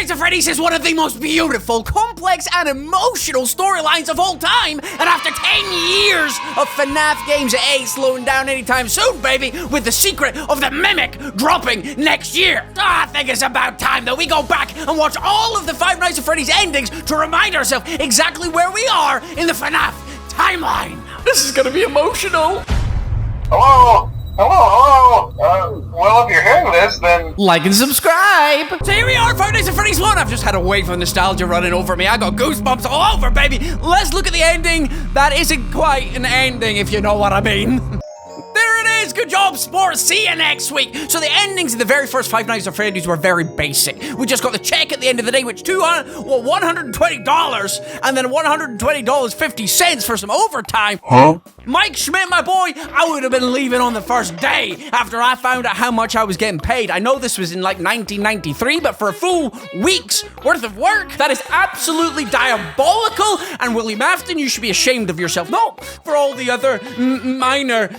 Nights at Freddy's is one of the most beautiful, complex, and emotional storylines of all time, and after 10 years of FNAF games, it ain't slowing down anytime soon, baby, with the secret of the Mimic dropping next year. I think it's about time that we go back and watch all of the Five Nights at Freddy's endings to remind ourselves exactly where we are in the FNAF timeline. This is gonna be emotional. Hello? Well, if you're hearing this, then... like and subscribe! So here we are, Five Nights at Freddy's 1. I've just had a wave of nostalgia running over me. I got goosebumps all over, baby. Let's look at the ending. That isn't quite an ending, if you know what I mean. There it is! Good job, sports! See you next week! So the endings of the very first Five Nights at Freddy's were very basic. We just got the check at the end of the day, which $120, and then $120.50 for some overtime. Huh? Mike Schmidt, my boy, I would have been leaving on the first day after I found out how much I was getting paid. I know this was in like 1993, but for a full week's worth of work, that is absolutely diabolical. And William Afton, you should be ashamed of yourself. No, for all the other minor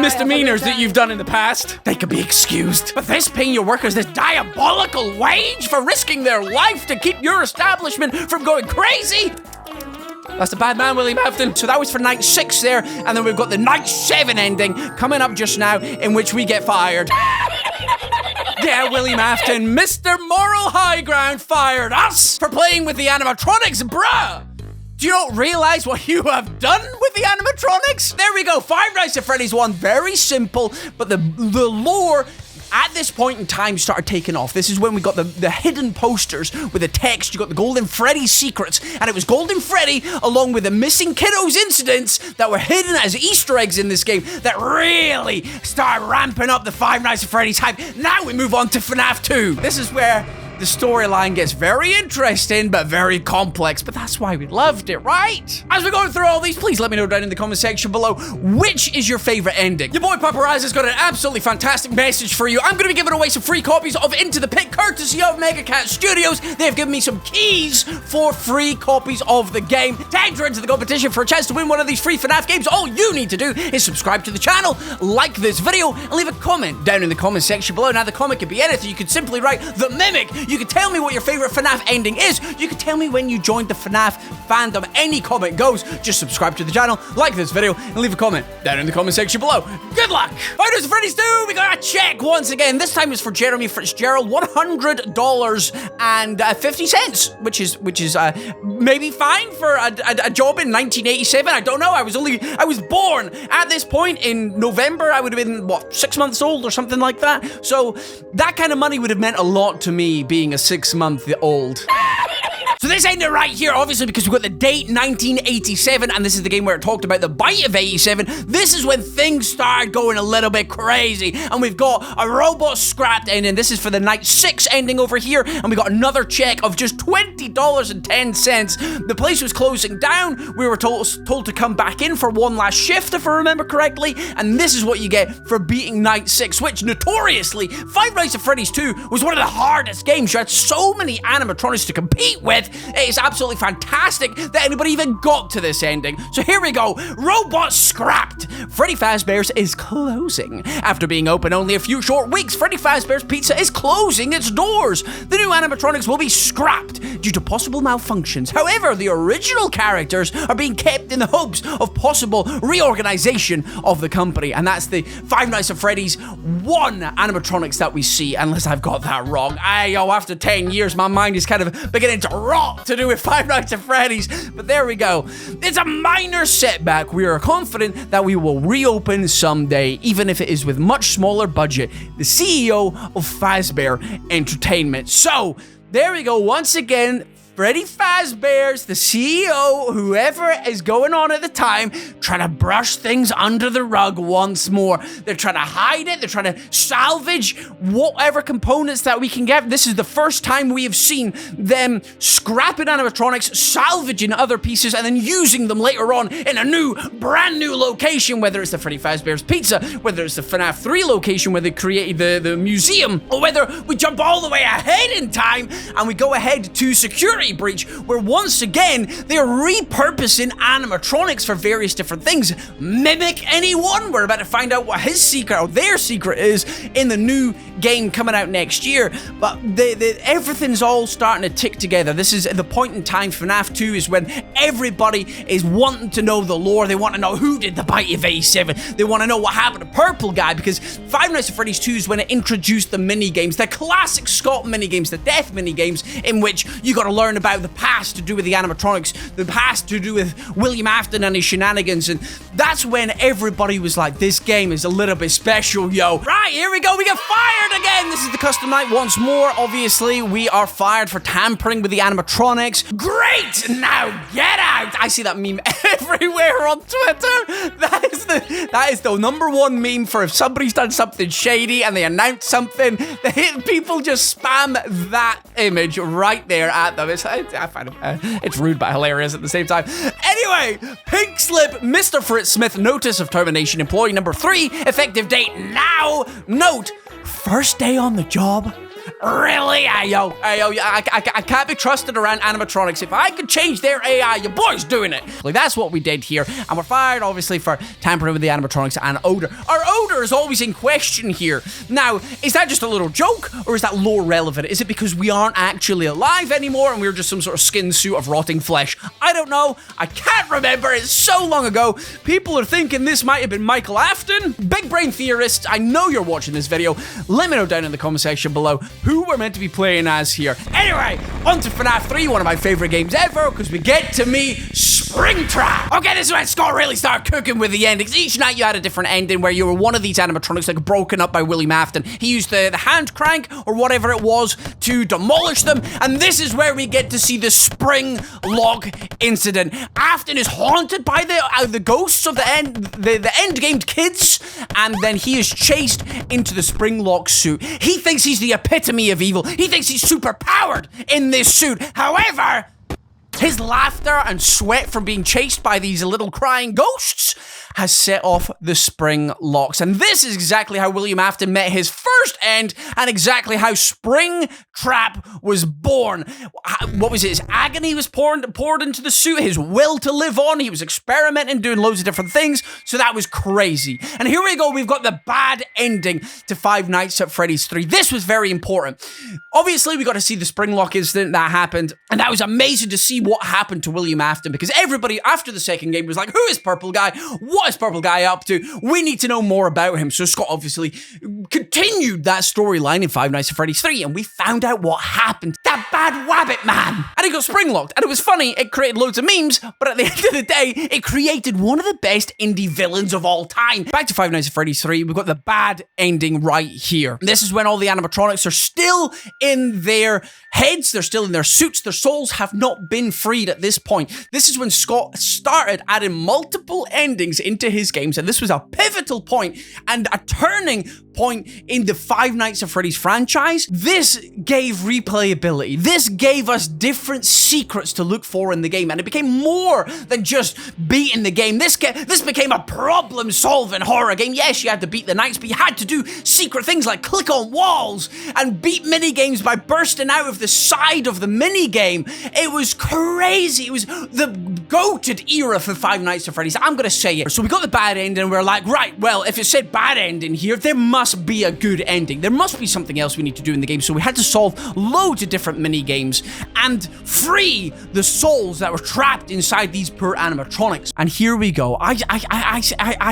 misdemeanors that you've done in the past. They could be excused. But this paying your workers this diabolical wage for risking their life to keep your establishment from going crazy? That's a bad man, William Afton. So that was for night 6 there, and then we've got the night 7 ending coming up just now, in which we get fired. Yeah, William Afton, Mr. Moral High Ground fired us for playing with the animatronics, bruh! Do you not realize what you have done with the animatronics? There we go, Five Nights at Freddy's 1, very simple, but the lore at this point in time started taking off. This is when we got the hidden posters with the text. You got the Golden Freddy secrets, and it was Golden Freddy along with the missing kiddos incidents that were hidden as Easter eggs in this game that really started ramping up the Five Nights at Freddy's hype. Now we move on to FNAF 2. This is where the storyline gets very interesting, but very complex, but that's why we loved it, right? As we're going through all these, please let me know down in the comment section below, which is your favorite ending? Your boy Paparazzi's got an absolutely fantastic message for you. I'm going to be giving away some free copies of Into the Pit, courtesy of Mega Cat Studios. They've given me some keys for free copies of the game. To enter into the competition for a chance to win one of these free FNAF games, all you need to do is subscribe to the channel, like this video, and leave a comment down in the comment section below. Now, the comment could be anything. You could simply write The Mimic. You can tell me what your favorite FNAF ending is. You can tell me when you joined the FNAF fandom. Any comment goes. Just subscribe to the channel, like this video, and leave a comment down in the comment section below. Good luck! Five Nights at Freddy's 2, we got a check once again. This time it's for Jeremy Fitzgerald, $100.50, which is maybe fine for a job in 1987. I don't know. I was born at this point in November. I would have been, what, 6 months old or something like that. So that kind of money would have meant a lot to me being a 6-month-old. So this ended right here, obviously, because we've got the date 1987, and this is the game where it talked about the bite of 87. This is when things started going a little bit crazy, and we've got a robot scrapped ending. This is for the night 6 ending over here, and we got another check of just $20.10. The place was closing down. We were told to come back in for one last shift, if I remember correctly, and this is what you get for beating night 6, which notoriously, Five Nights at Freddy's 2 was one of the hardest games. You had so many animatronics to compete with. It is absolutely fantastic that anybody even got to this ending. So here we go. Robot scrapped. Freddy Fazbear's is closing. After being open only a few short weeks, Freddy Fazbear's Pizza is closing its doors. The new animatronics will be scrapped due to possible malfunctions. However, the original characters are being kept in the hopes of possible reorganization of the company. And that's the Five Nights at Freddy's 1 animatronics that we see, unless I've got that wrong. After 10 years, my mind is kind of beginning to rot to do with Five Nights at Freddy's, but there we go. It's a minor setback. We are confident that we will reopen someday, even if it is with much smaller budget. The CEO of Fazbear Entertainment. So, there we go. Once again, Freddy Fazbear's, the CEO, whoever is going on at the time, trying to brush things under the rug once more. They're trying to hide it. They're trying to salvage whatever components that we can get. This is the first time we have seen them scrapping animatronics, salvaging other pieces, and then using them later on in a new, brand new location, whether it's the Freddy Fazbear's Pizza, whether it's the FNAF 3 location where they created the museum, or whether we jump all the way ahead in time and we go ahead to Security Breach, where once again they're repurposing animatronics for various different things. Mimic anyone? We're about to find out what his secret or their secret is in the new game coming out next year, but everything's all starting to tick together. This is the point in time. FNAF 2 is when everybody is wanting to know the lore. They want to know who did the bite of 87. They want to know what happened to Purple Guy, because Five Nights at Freddy's 2 is when it introduced the mini-games, the classic Scott mini-games, the death mini-games, in which you got to learn about the past to do with the animatronics, the past to do with William Afton and his shenanigans, and that's when everybody was like, this game is a little bit special, yo. Right, here we go, we get fired again! This is the custom night once more. Obviously, we are fired for tampering with the animatronics. Great! Now get out! I see that meme everywhere on Twitter. That is the number one meme for if somebody's done something shady and they announce something, people just spam that image right there at them. I find it's rude but hilarious at the same time. Anyway, pink slip, Mr. Fritz Smith, notice of termination, employee number 3, effective date now. Note, first day on the job. Really? Ayo, I can't be trusted around animatronics. If I could change their AI, your boy's doing it. Like, that's what we did here. And we're fired, obviously, for tampering with the animatronics and odor. Our odor is always in question here. Now, is that just a little joke, or is that lore relevant? Is it because we aren't actually alive anymore and we're just some sort of skin suit of rotting flesh? I don't know. I can't remember. It's so long ago. People are thinking this might have been Michael Afton. Big brain theorists, I know you're watching this video. Let me know down in the comment section below who we're meant to be playing as here. Anyway, on to FNAF 3, one of my favorite games ever, because we get to meet Springtrap. Okay, this is when Scott really started cooking with the endings. Each night you had a different ending where you were one of these animatronics, like broken up by William Afton. He used the hand crank or whatever it was to demolish them, and this is where we get to see the spring lock incident. Afton is haunted by the ghosts of the end game kids, and then he is chased into the spring lock suit. He thinks he's the epitome of evil. He thinks he's super powered in this suit. However, his laughter and sweat from being chased by these little crying ghosts has set off the spring locks. And this is exactly how William Afton met his first end, and exactly how Springtrap was born. What was it? His agony was poured into the suit, his will to live on. He was experimenting, doing loads of different things. So that was crazy. And here we go. We've got the bad ending to Five Nights at Freddy's 3. This was very important. Obviously, we got to see the spring lock incident that happened. And that was amazing to see what happened to William Afton, because everybody after the second game was like, who is Purple Guy? What is Purple Guy up to? We need to know more about him. So Scott obviously continued that storyline in Five Nights at Freddy's 3, and we found out what happened. That bad wabbit man. And he got spring locked, and it was funny. It created loads of memes, but at the end of the day, it created one of the best indie villains of all time. Back to Five Nights at Freddy's 3, we've got the bad ending right here. This is when all the animatronics are still in their heads, they're still in their suits, their souls have not been freed at this point. This is when Scott started adding multiple endings into his games, and this was a pivotal point and a turning point in the Five Nights at Freddy's franchise. This gave replayability. This gave us different secrets to look for in the game, and it became more than just beating the game. This became a problem-solving horror game. Yes, you had to beat the nights, but you had to do secret things like click on walls and beat minigames by bursting out of the side of the minigame. It was crazy. It was the goated era for Five Nights at Freddy's. I'm gonna say it. So we got the bad ending, and we're like, right, well, if it said bad ending here, there must be a good ending. There must be something else we need to do in the game. So we had to solve loads of different mini games and free the souls that were trapped inside these poor animatronics. And here we go. I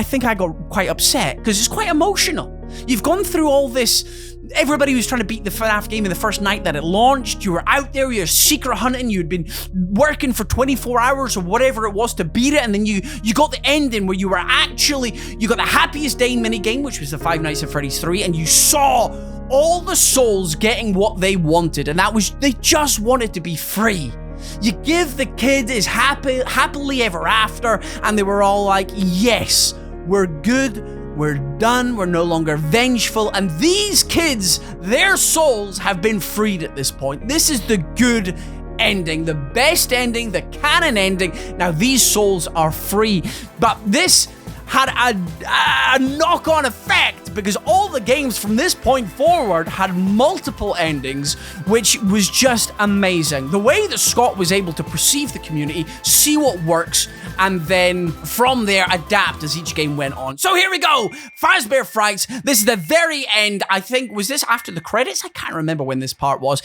think I got quite upset because it's quite emotional. You've gone through all this. Everybody was trying to beat the FNAF game in the first night that it launched. You were out there, you were secret hunting, you'd been working for 24 hours or whatever it was to beat it, and then you got the ending where you got the happiest day minigame, which was the Five Nights at Freddy's 3, and you saw all the souls getting what they wanted, and that was, they just wanted to be free. You give the kid his happily ever after, and they were all like, yes, we're good, we're done, we're no longer vengeful, and these kids, their souls have been freed at this point. This is the good ending, the best ending, the canon ending. Now these souls are free, but this had a knock-on effect, loved because all the games from this point forward had multiple endings, which was just amazing. The way that Scott was able to perceive the community, see what works, and then from there adapt as each game went on. So here we go, Fazbear Frights. This is the very end. I think, was this after the credits? I can't remember when this part was.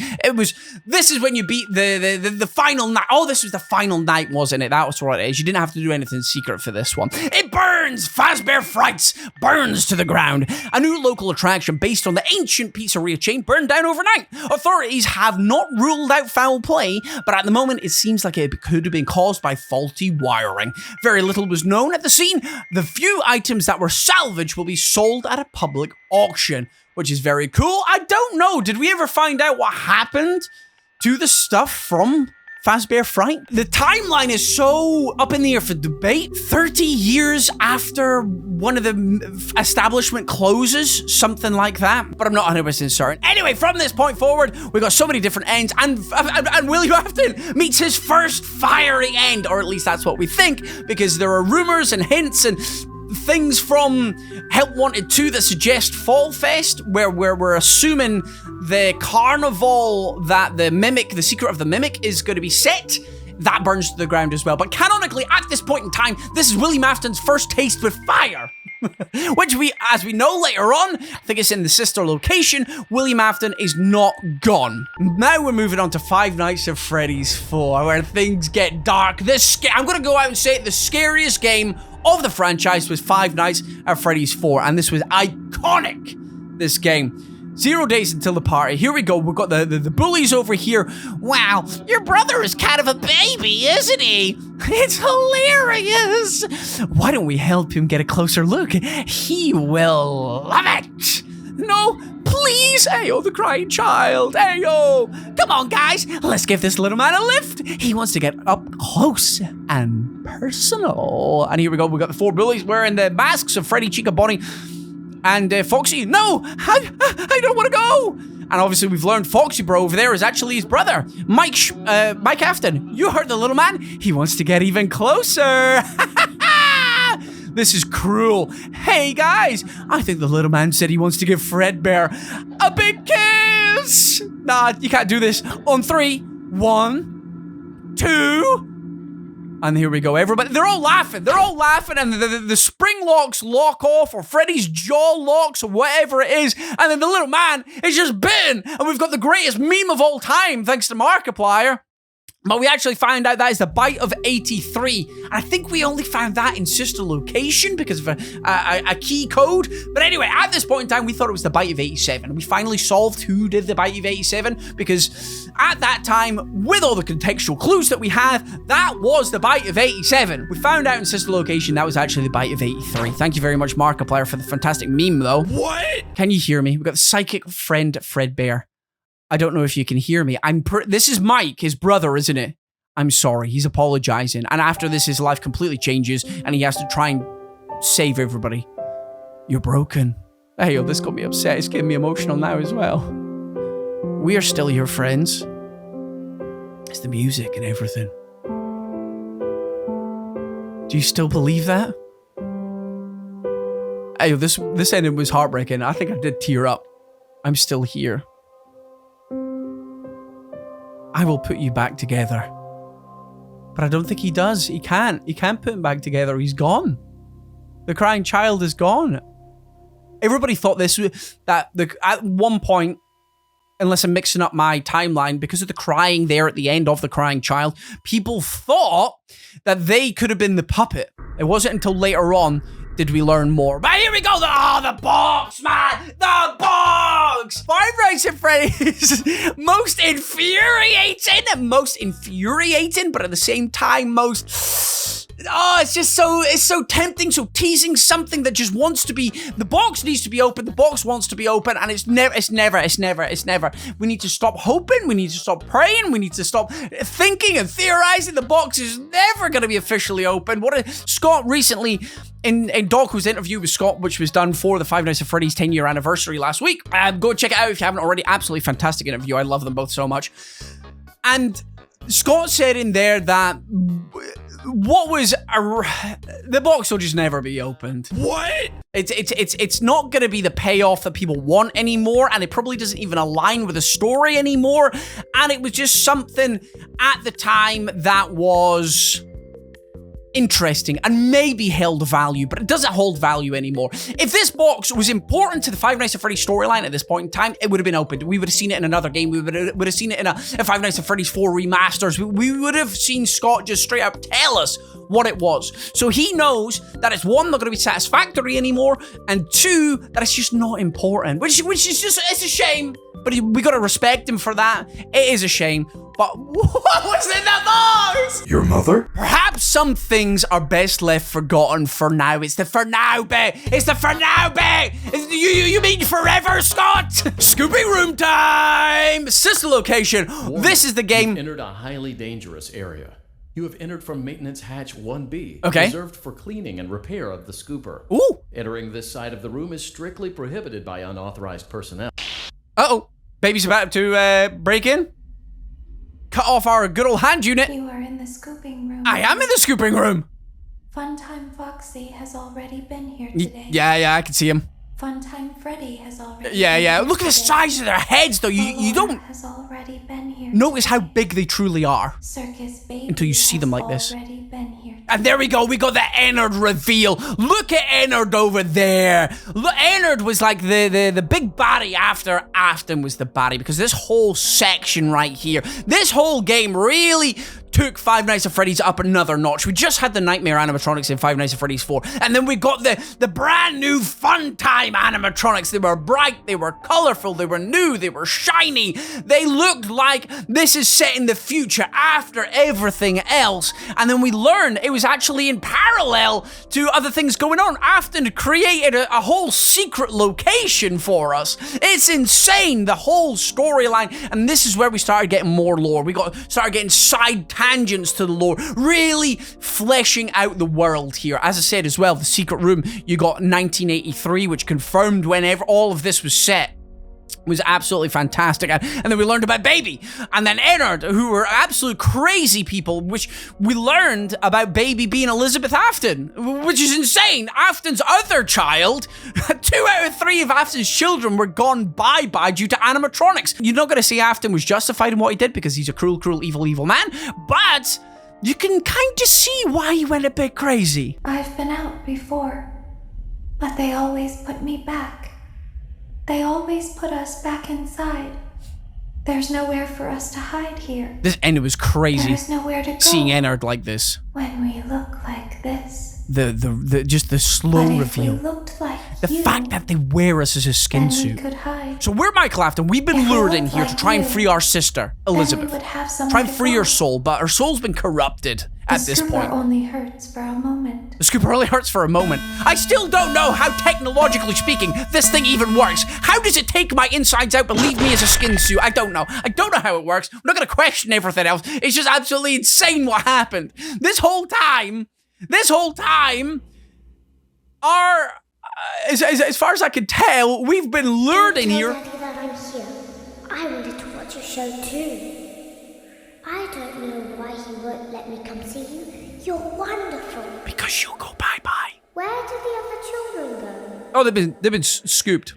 This is when you beat the final night. Oh, this was the final night, wasn't it? That was what it is. You didn't have to do anything secret for this one. It burns! Fazbear Frights burns to the ground. A new local attraction based on the ancient pizzeria chain burned down overnight. Authorities have not ruled out foul play, but at the moment it seems like it could have been caused by faulty wiring. Very little was known at the scene. The few items that were salvaged will be sold at a public auction, which is very cool. I don't know, did we ever find out what happened to the stuff from Fazbear Fright? The timeline is so up in the air for debate. 30 years after one of the establishment closes, something like that, but I'm not 100% certain. Anyway, from this point forward, we got so many different ends, and William Afton meets his first fiery end, or at least that's what we think, because there are rumors and hints and things from Help Wanted 2 that suggest Fall Fest, where we're assuming the carnival that the secret of the mimic is going to be set. That burns to the ground as well. But canonically, at this point in time, this is William Afton's first taste with fire. Which as we know later on, I think it's in the sister location, William Afton is not gone. Now we're moving on to Five Nights at Freddy's 4, where things get dark. I'm going to go out and say it, the scariest game of the franchise was Five Nights at Freddy's 4, and this was iconic, this game. 0 days until the party. Here we go. We've got the bullies over here. Wow, your brother is kind of a baby, isn't he? It's hilarious. Why don't we help him get a closer look? He will love it. No, please. Ayo, the crying child. Ayo. Come on, guys. Let's give this little man a lift. He wants to get up close and personal. And here we go. We've got the four bullies wearing the masks of Freddy, Chica, Bonnie, and Foxy. No, I don't want to go. And obviously we've learned Foxy Bro over there is actually his brother, Mike Afton. You heard the little man. He wants to get even closer. This is cruel. Hey guys, I think the little man said he wants to give Fredbear a big kiss. Nah, you can't do this. On 3, 1, 2. And here we go, everybody. They're all laughing. They're all laughing, and the spring locks lock off, or Freddy's jaw locks, or whatever it is. And then the little man is just bitten. And we've got the greatest meme of all time, thanks to Markiplier. But we actually found out that is the Bite of 83. And I think we only found that in sister location because of a key code. But anyway, at this point in time, we thought it was the Bite of 87. We finally solved who did the Bite of 87 because at that time, with all the contextual clues that we had, that was the Bite of 87. We found out in sister location that was actually the Bite of 83. Thank you very much, Markiplier, for the fantastic meme, though. What? Can you hear me? We've got the psychic friend, Fredbear. I don't know if you can hear me. This is Mike, his brother, isn't it? I'm sorry. He's apologizing. And after this, his life completely changes and he has to try and save everybody. You're broken. Hey, yo, this got me upset. It's getting me emotional now as well. We are still your friends. It's the music and everything. Do you still believe that? Hey, yo, this ending was heartbreaking. I think I did tear up. I'm still here. I will put you back together. But I don't think he does. He can't. He can't put him back together. He's gone. The crying child is gone. Everybody thought at one point, unless I'm mixing up my timeline, because of the crying there at the end of the crying child, people thought that they could have been the puppet. It wasn't until later on did we learn more. But here we go. The box, man. The box. Five Nights at Freddy's. most infuriating, but at the same time, it's so tempting, so teasing, something that just wants to be, the box needs to be open, the box wants to be open, and it's never. We need to stop hoping, we need to stop praying, we need to stop thinking and theorizing. The box is never going to be officially open. Scott recently, in Dawkwo's interview with Scott, which was done for the Five Nights at Freddy's 10-year anniversary last week, go check it out if you haven't already. Absolutely fantastic interview. I love them both so much. And Scott said in there that what was the box will just never be opened. What? It's not gonna be the payoff that people want anymore, and it probably doesn't even align with the story anymore. And it was just something at the time that was interesting and maybe held value, but it doesn't hold value anymore. If this box was important to the Five Nights at Freddy's storyline at this point in time, it would have been opened. We would have seen it in another game. We would have seen it in a Five Nights at Freddy's 4 remasters. We would have seen Scott just straight up tell us what it was. So he knows that it's one, not going to be satisfactory anymore, and two, that it's just not important, which is just, it's a shame, but we got to respect him for that. It is a shame. But what was in that box? Your mother? Perhaps some things are best left forgotten for now. It's the for now bit. It's the for now bit. You mean forever, Scott? Scooping room time. Sister location. Warning. This is the game. You've entered a highly dangerous area. You have entered from maintenance hatch 1B, Okay. reserved for cleaning and repair of the scooper. Ooh. Entering this side of the room is strictly prohibited by unauthorized personnel. Uh-oh. Baby's about to break in. Cut off our good old hand unit. You are in the scooping room. I am in the scooping room. Funtime Foxy has already been here today. Yeah, I can see him. Funtime Freddy has already Yeah. been here Look at the today. size of their heads, though. You don't Has already been here notice how today. big they truly are. Circus Baby until you see them has like this. already been here today. And there we go, we got the Ennard reveal. Look at Ennard over there. Look, Ennard was like the big baddie after Afton was the baddie, because this whole section right here, this whole game really took Five Nights at Freddy's up another notch. We just had the Nightmare animatronics in Five Nights at Freddy's 4, and then we got the brand new Fun Time animatronics. They were bright, they were colorful, they were new, they were shiny. They looked like this is set in the future after everything else. And then we learned it was actually in parallel to other things going on. Afton created a whole secret location for us. It's insane, the whole storyline. And this is where we started getting more lore. We started getting side tangents to the lore, really fleshing out the world here. As I said as well, the secret room, you got 1983, which confirmed whenever all of this was set. Was absolutely fantastic. And then we learned about Baby and then Ennard, who were absolute crazy people, which we learned about Baby being Elizabeth Afton, which is insane. Afton's other child, 2 out of 3 of Afton's children were gone bye-bye due to animatronics. You're not going to say Afton was justified in what he did because he's a cruel, evil man, but you can kind of see why he went a bit crazy. I've been out before, but they always put me back. They always put us back inside. There's nowhere for us to hide here. This Ennard was crazy. There's nowhere to go Seeing Ennard like this. when we look like this. Just the slow But if reveal. we looked like The you, fact that they wear us as a skin then we suit. could hide. So we're Michael Afton. We've been If we lured in looked here to like try and you, free our sister, Then Elizabeth. we would have Try somewhere and to free go. her soul, but her soul's been corrupted at this The scooper point. only hurts for a moment. The scooper only hurts for a moment. I still don't know how, technologically speaking, this thing even works. How does it take my insides out but leave me as a skin suit? I don't know. I don't know how it works. I'm not going to question everything else. It's just absolutely insane what happened. This whole time, our... As far as I could tell, we've been lured in here. Daddy that I'm here. I wanted to watch your show too. I don't know why he won't let me come see you. You're wonderful. Because you'll go bye-bye. Where did the other children go? Oh, they've been scooped.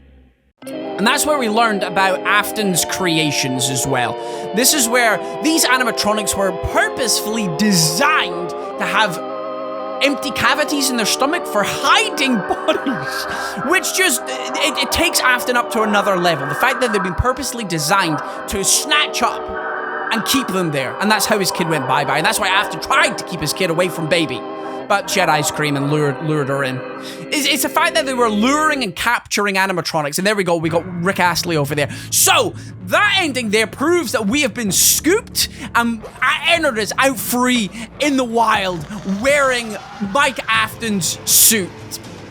And that's where we learned about Afton's creations as well. This is where these animatronics were purposefully designed to have empty cavities in their stomach for hiding bodies, which just, it takes Afton up to another level. The fact that they've been purposely designed to snatch up and keep them there. And that's how his kid went bye-bye. And that's why Afton tried to keep his kid away from Baby. But she had ice cream and lured her in. It's the fact that they were luring and capturing animatronics. And there we go, we got Rick Astley over there. So, that ending there proves that we have been scooped and Ennard is out free in the wild wearing Mike Afton's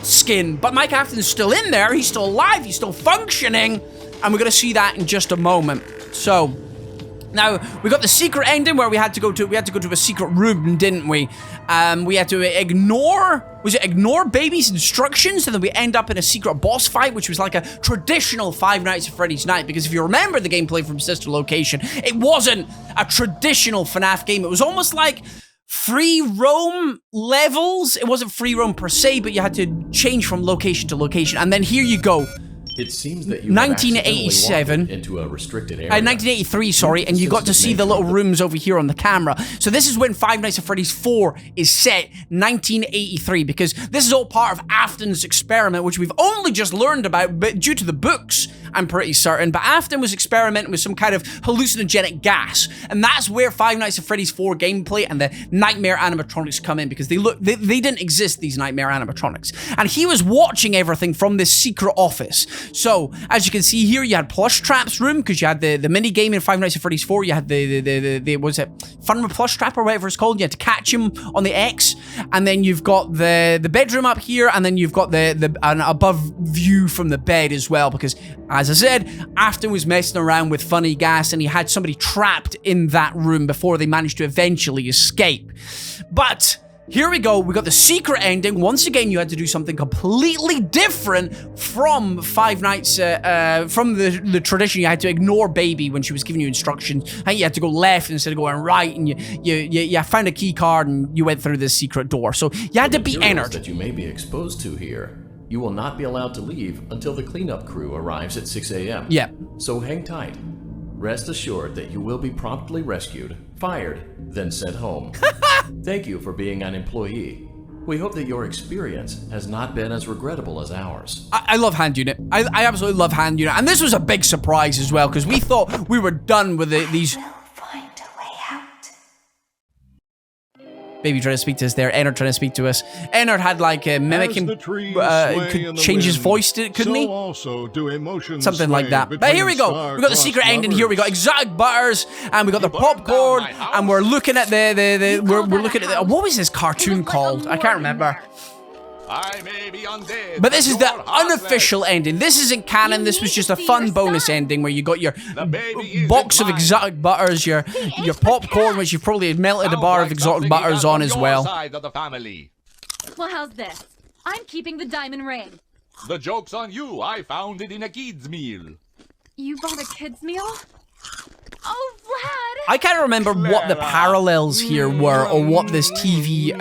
skin. But Mike Afton's still in there, he's still alive, he's still functioning. And we're gonna see that in just a moment. So, now, we got the secret ending where we had to go to a secret room, didn't we? We had to ignore Baby's instructions, and then we end up in a secret boss fight, which was like a traditional Five Nights at Freddy's night, because if you remember the gameplay from Sister Location, it wasn't a traditional FNAF game. It was almost like free roam levels. It wasn't free roam per se, but you had to change from location to location. And then here you go. It seems that you 1987 into a restricted area. 1983, sorry, and you got to see the little rooms over here on the camera. So this is when Five Nights at Freddy's 4 is set, 1983, because this is all part of Afton's experiment, which we've only just learned about, but due to the books, I'm pretty certain. But Afton was experimenting with some kind of hallucinogenic gas, and that's where Five Nights at Freddy's 4 gameplay and the nightmare animatronics come in, because they didn't exist, these nightmare animatronics. And he was watching everything from this secret office. So, as you can see here, you had Plush Trap's room, because you had the mini game in Five Nights at Freddy's 4. You had the was it Fun with Plush Trap or whatever it's called. You had to catch him on the X, and then you've got the bedroom up here, and then you've got an above view from the bed as well, because as I said, Afton was messing around with funny gas, and he had somebody trapped in that room before they managed to eventually escape. But here we go, we got the secret ending. Once again, you had to do something completely different from Five Nights, from the tradition. You had to ignore Baby when she was giving you instructions. I think you had to go left instead of going right, and you found a key card and you went through this secret door. So you had to be entered. That you may be exposed to here. You will not be allowed to leave until the cleanup crew arrives at 6 a.m. Yeah. So hang tight. Rest assured that you will be promptly rescued, fired, then sent home. Thank you for being an employee. We hope that your experience has not been as regrettable as ours. I love Hand Unit. I absolutely love Hand Unit. And this was a big surprise as well, because we thought we were done with these... Baby trying to speak to us there. Ennard trying to speak to us. Ennard had like a mimicking, could change his voice, couldn't he? Also do emotions something like that. But here we go. We got the secret ending here. We got exotic butters, and we got the popcorn, and we're looking at we're looking at what was this cartoon called? I can't remember. I may be undead, but this is the unofficial ending. This isn't canon. This was just a fun bonus ending where you got your box of exotic butters, your popcorn, which you've probably melted a bar of exotic butters on as well. Well, how's this? I'm keeping the diamond ring. The joke's on you. I found it in a kid's meal. You bought a kid's meal? Oh, Vlad! I can't remember what the parallels here were, or what this TV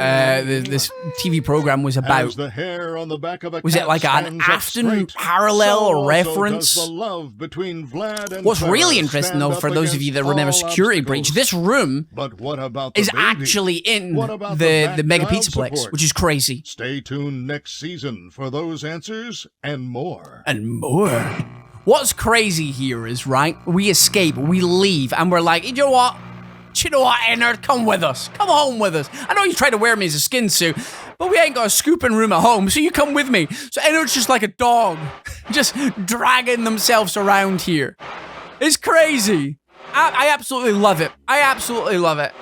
program was about. The hair on the back of a was it like an Afton parallel or reference? What's really interesting, though, for those of you that remember Security Breach, this room is actually in the Mega Pizzaplex, which is crazy. Stay tuned next season for those answers and more. And more. What's crazy here is, right, we escape, we leave, and we're like, you know what, Ennard, come with us. Come home with us. I know you tried to wear me as a skin suit, but we ain't got a scooping room at home, so you come with me. So Ennard's just like a dog, just dragging themselves around here. It's crazy. I absolutely love it. I absolutely love it.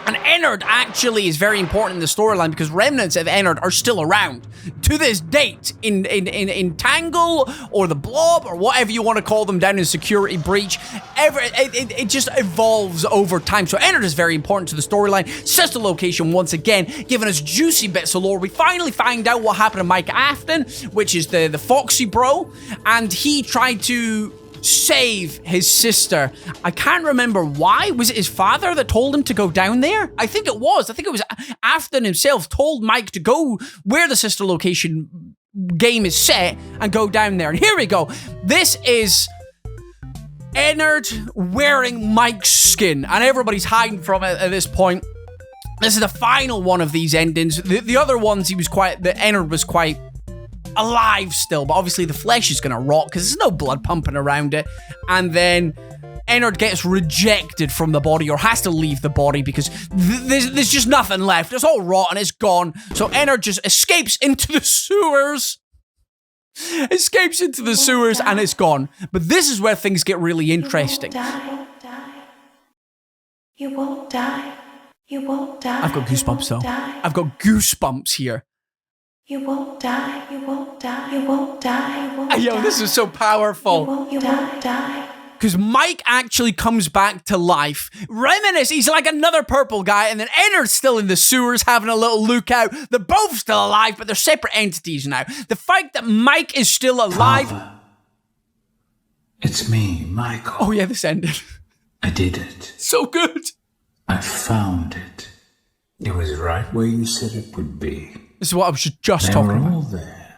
And Ennard actually is very important in the storyline because remnants of Ennard are still around to this date in Tangle or the Blob or whatever you want to call them down in Security Breach. It just evolves over time. So Ennard is very important to the storyline. Sister location once again, giving us juicy bits of lore. We finally find out what happened to Mike Afton, which is the Foxy bro, and he tried to save his sister. I can't remember why. Was it his father that told him to go down there? I think it was. I think it was Afton himself told Mike to go where the sister location game is set and go down there. And here we go. This is Ennard wearing Mike's skin, and everybody's hiding from it at this point. This is the final one of these endings. The other ones, Ennard was quite alive still, but obviously the flesh is gonna rot because there's no blood pumping around it, and then Ennard gets rejected from the body or has to leave the body because there's just nothing left. It's all rotten, it's gone. So Ennard just escapes into the sewers. Escapes into the sewers and it's gone. But this is where things get really interesting. You won't die. You won't die. You won't die. I've got goosebumps though. I've got goosebumps here. You won't die, you won't die, you won't die, you won't die. Yo, this is so powerful. You won't die. Because Mike actually comes back to life. Reminisce, he's like another purple guy, and then Ennard's still in the sewers having a little look out. They're both still alive, but they're separate entities now. The fact that Mike is still alive... Father, it's me, Michael. Oh yeah, this ended. I did it. So good. I found it. It was right where you said it would be. This is what I was just They talking were about. all there.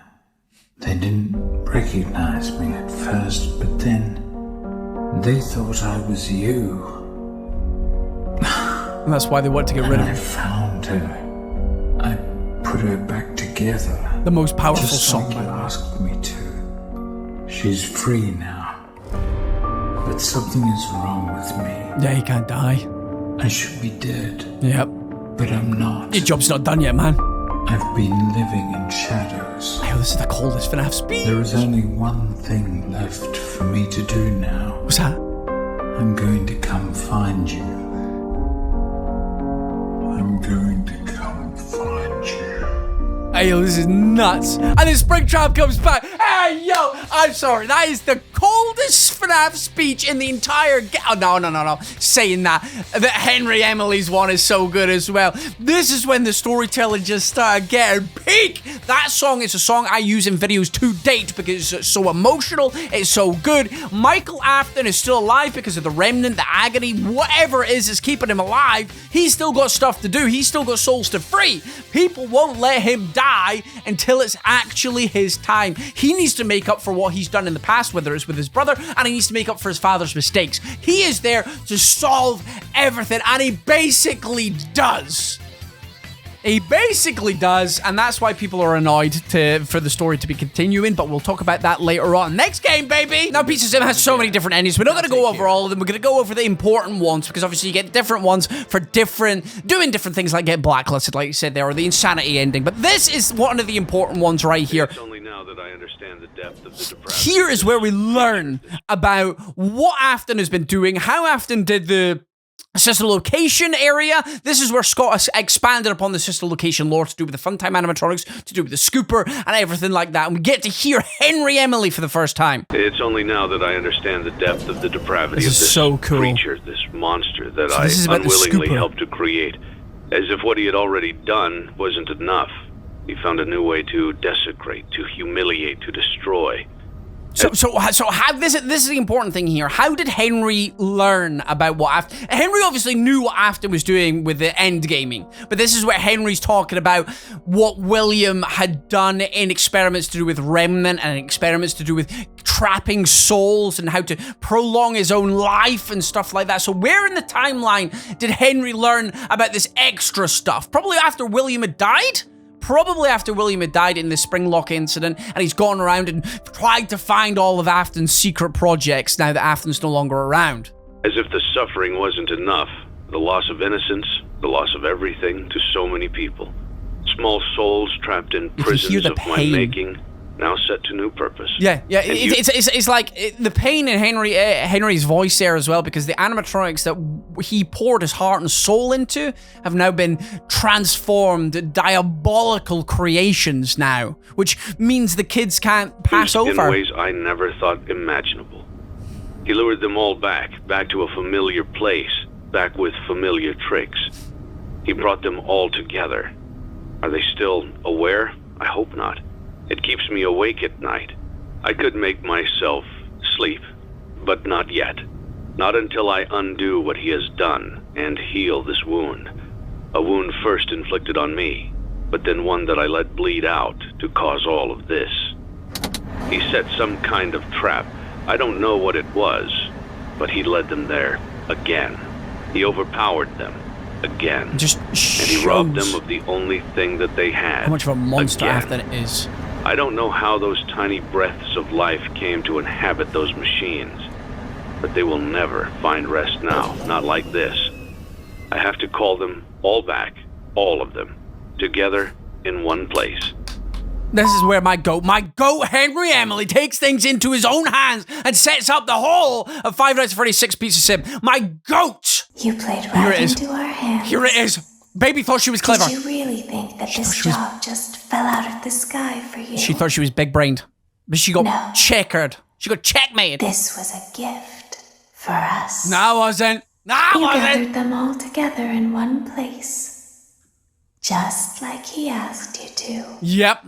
They didn't recognize me at first, but then they thought I was you. And that's why they want to get rid of I her. found her. I put her back together. The most powerful Just song. like you asked me to. She's free now. But something is wrong with me. Yeah, he can't die. I should be dead, Yep. but I'm not. Your job's not done yet, man. I've been living in shadows. Oh, this is the coldest FNAF speech. There is only one thing left for me to do now. What's that? I'm going to come find you. I'm going to come find you. Hey, yo, this is nuts. And then Springtrap comes back. Hey, yo, I'm sorry. That is the coldest FNAF speech in the entire game. Oh, no. Saying that Henry Emily's one is so good as well. This is when the storytelling just started getting peak. That song is a song I use in videos to date because it's so emotional. It's so good. Michael Afton is still alive because of the remnant, the agony, whatever it is keeping him alive. He's still got stuff to do. He's still got souls to free. People won't let him die until it's actually his time. He needs to make up for what he's done in the past, whether it's with his brother, and he needs to make up for his father's mistakes. He is there to solve everything, and he basically does. He basically does, and that's why people are annoyed for the story to be continuing, but we'll talk about that later on. Next game, baby! Now, Pizza Sim has so many different endings. We're not going to go over all of them. We're going to go over the important ones, because obviously you get different ones for doing different things, like get blacklisted, like you said there, or the insanity ending. But this is one of the important ones right here. It's only now that I understand the depth of the depravity. Here is where we learn about what Afton has been doing, how Afton did the sister location area. This is where Scott has expanded upon the sister location lore to do with the Funtime animatronics, to do with the scooper, and everything like that. And we get to hear Henry Emily for the first time. It's only now that I understand the depth of the depravity This of is this so cool. creature, this monster that So this is I about the unwillingly scooper. helped to create. As if what he had already done wasn't enough. He found a new way to desecrate, to humiliate, to destroy. So how this is the important thing here. How did Henry learn about what Afton? Henry obviously knew what Afton was doing with the end gaming, but this is where Henry's talking about what William had done in experiments to do with Remnant and experiments to do with trapping souls and how to prolong his own life and stuff like that. So where in the timeline did Henry learn about this extra stuff? Probably after William had died? Probably after William had died in the Springlock incident, and he's gone around and tried to find all of Afton's secret projects now that Afton's no longer around. As if the suffering wasn't enough. The loss of innocence, the loss of everything to so many people. Small souls trapped in prisons of my making, now set to new purpose. Yeah. It's like the pain in Henry's voice there as well, because the animatronics that he poured his heart and soul into have now been transformed, diabolical creations now, which means the kids can't pass Used over. in ways I never thought imaginable. He lured them all back to a familiar place, back with familiar tricks. He brought them all together. Are they still aware? I hope not. It keeps me awake at night. I could make myself sleep, but not yet. Not until I undo what he has done and heal this wound. A wound first inflicted on me, but then one that I let bleed out to cause all of this. He set some kind of trap. I don't know what it was, but he led them there again. He overpowered them again. Just and he robbed them of the only thing that they had. How much of a monster again. Afton is. I don't know how those tiny breaths of life came to inhabit those machines, but they will never find rest now, not like this. I have to call them all back, all of them, together in one place. This is where my goat Henry Emily takes things into his own hands and sets up the whole of Five Nights at Freddy's 6 Pizza Sim. My goat! You played right into our hands. Here it is. Baby thought she was clever. Did you really think that this job just fell out of the sky for you? She thought she was big-brained, but she got checkered. She got checkmated. This was a gift for us. No, it wasn't. No, it wasn't. You gathered them all together in one place, just like he asked you to. Yep.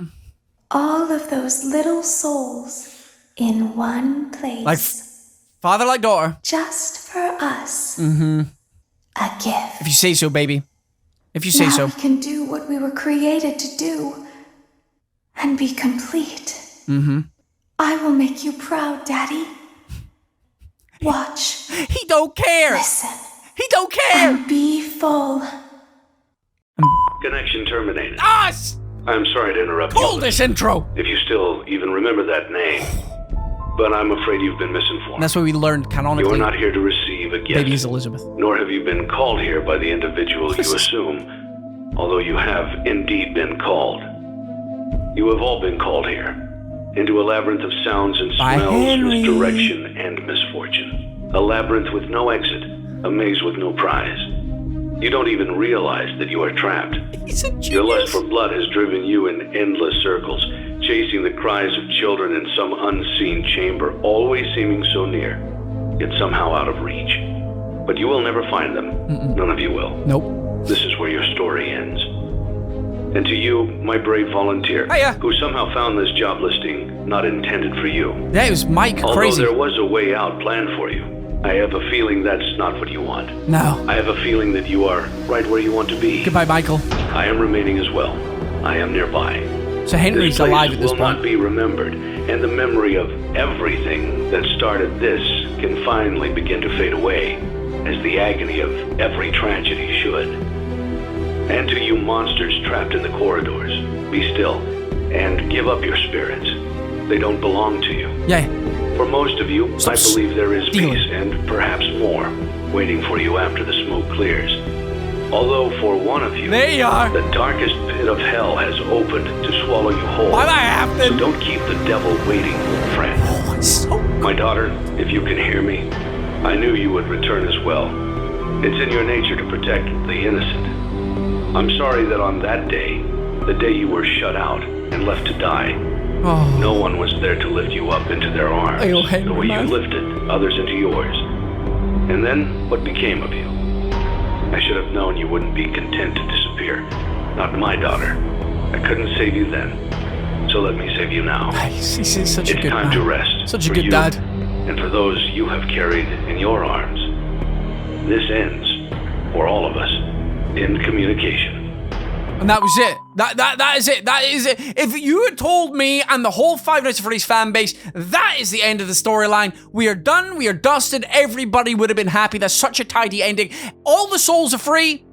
All of those little souls in one place. Like father, like daughter. Just for us. Mm-hmm. A gift. If you say so, baby. If you say now so. we can do what we were created to do. And be complete. Mm-hmm. I will make you proud, Daddy. Watch. He don't care. Listen. He don't care. And be full. Connection terminated. Us! I'm sorry to interrupt Pull you. this intro. If you still even remember that name. But I'm afraid you've been misinformed. And that's what we learned canonically. You are not here to receive a gift. Baby's Elizabeth. Nor have you been called here by the individual you assume, although you have indeed been called. You have all been called here, into a labyrinth of sounds and smells, misdirection and misfortune. A labyrinth with no exit, a maze with no prize. You don't even realize that you are trapped. He's a genius. Your lust for blood has driven you in endless circles, chasing the cries of children in some unseen chamber, always seeming so near, yet somehow out of reach. But you will never find them. None of you will. Nope. This is where your story ends. And to you, my brave volunteer, who somehow found this job listing not intended for you. Yeah, it was Mike. Although Crazy. there was a way out planned for you, I have a feeling that's not what you want. No. I have a feeling that you are right where you want to be. Goodbye, Michael. I am remaining as well. I am nearby. So Henry's alive at this will point. Not be remembered, and the memory of everything that started this can finally begin to fade away, as the agony of every tragedy should. And to you monsters trapped in the corridors, be still, and give up your spirits. They don't belong to you. Yeah. For most of you, Stop I believe there is stealing. peace, and perhaps more, waiting for you after the smoke clears. Although for one of you, there you are. The darkest pit of hell has opened to swallow you whole. Why am I happen? So don't keep the devil waiting, friend. Oh, it's so My daughter, if you can hear me, I knew you would return as well. It's in your nature to protect the innocent. I'm sorry that on that day, the day you were shut out and left to die, no one was there to lift you up into their arms, the way you lifted others into yours. And then, what became of you? I should have known you wouldn't be content to disappear. Not my daughter. I couldn't save you then. So let me save you now. He's such a it's good time man. to rest. Such a for good you dad. And for those you have carried in your arms. This ends, for all of us, in communication. And that was it. That is it. That is it. If you had told me and the whole Five Nights at Freddy's fan base, that is the end of the storyline. We are done. We are dusted. Everybody would have been happy. That's such a tidy ending. All the souls are free.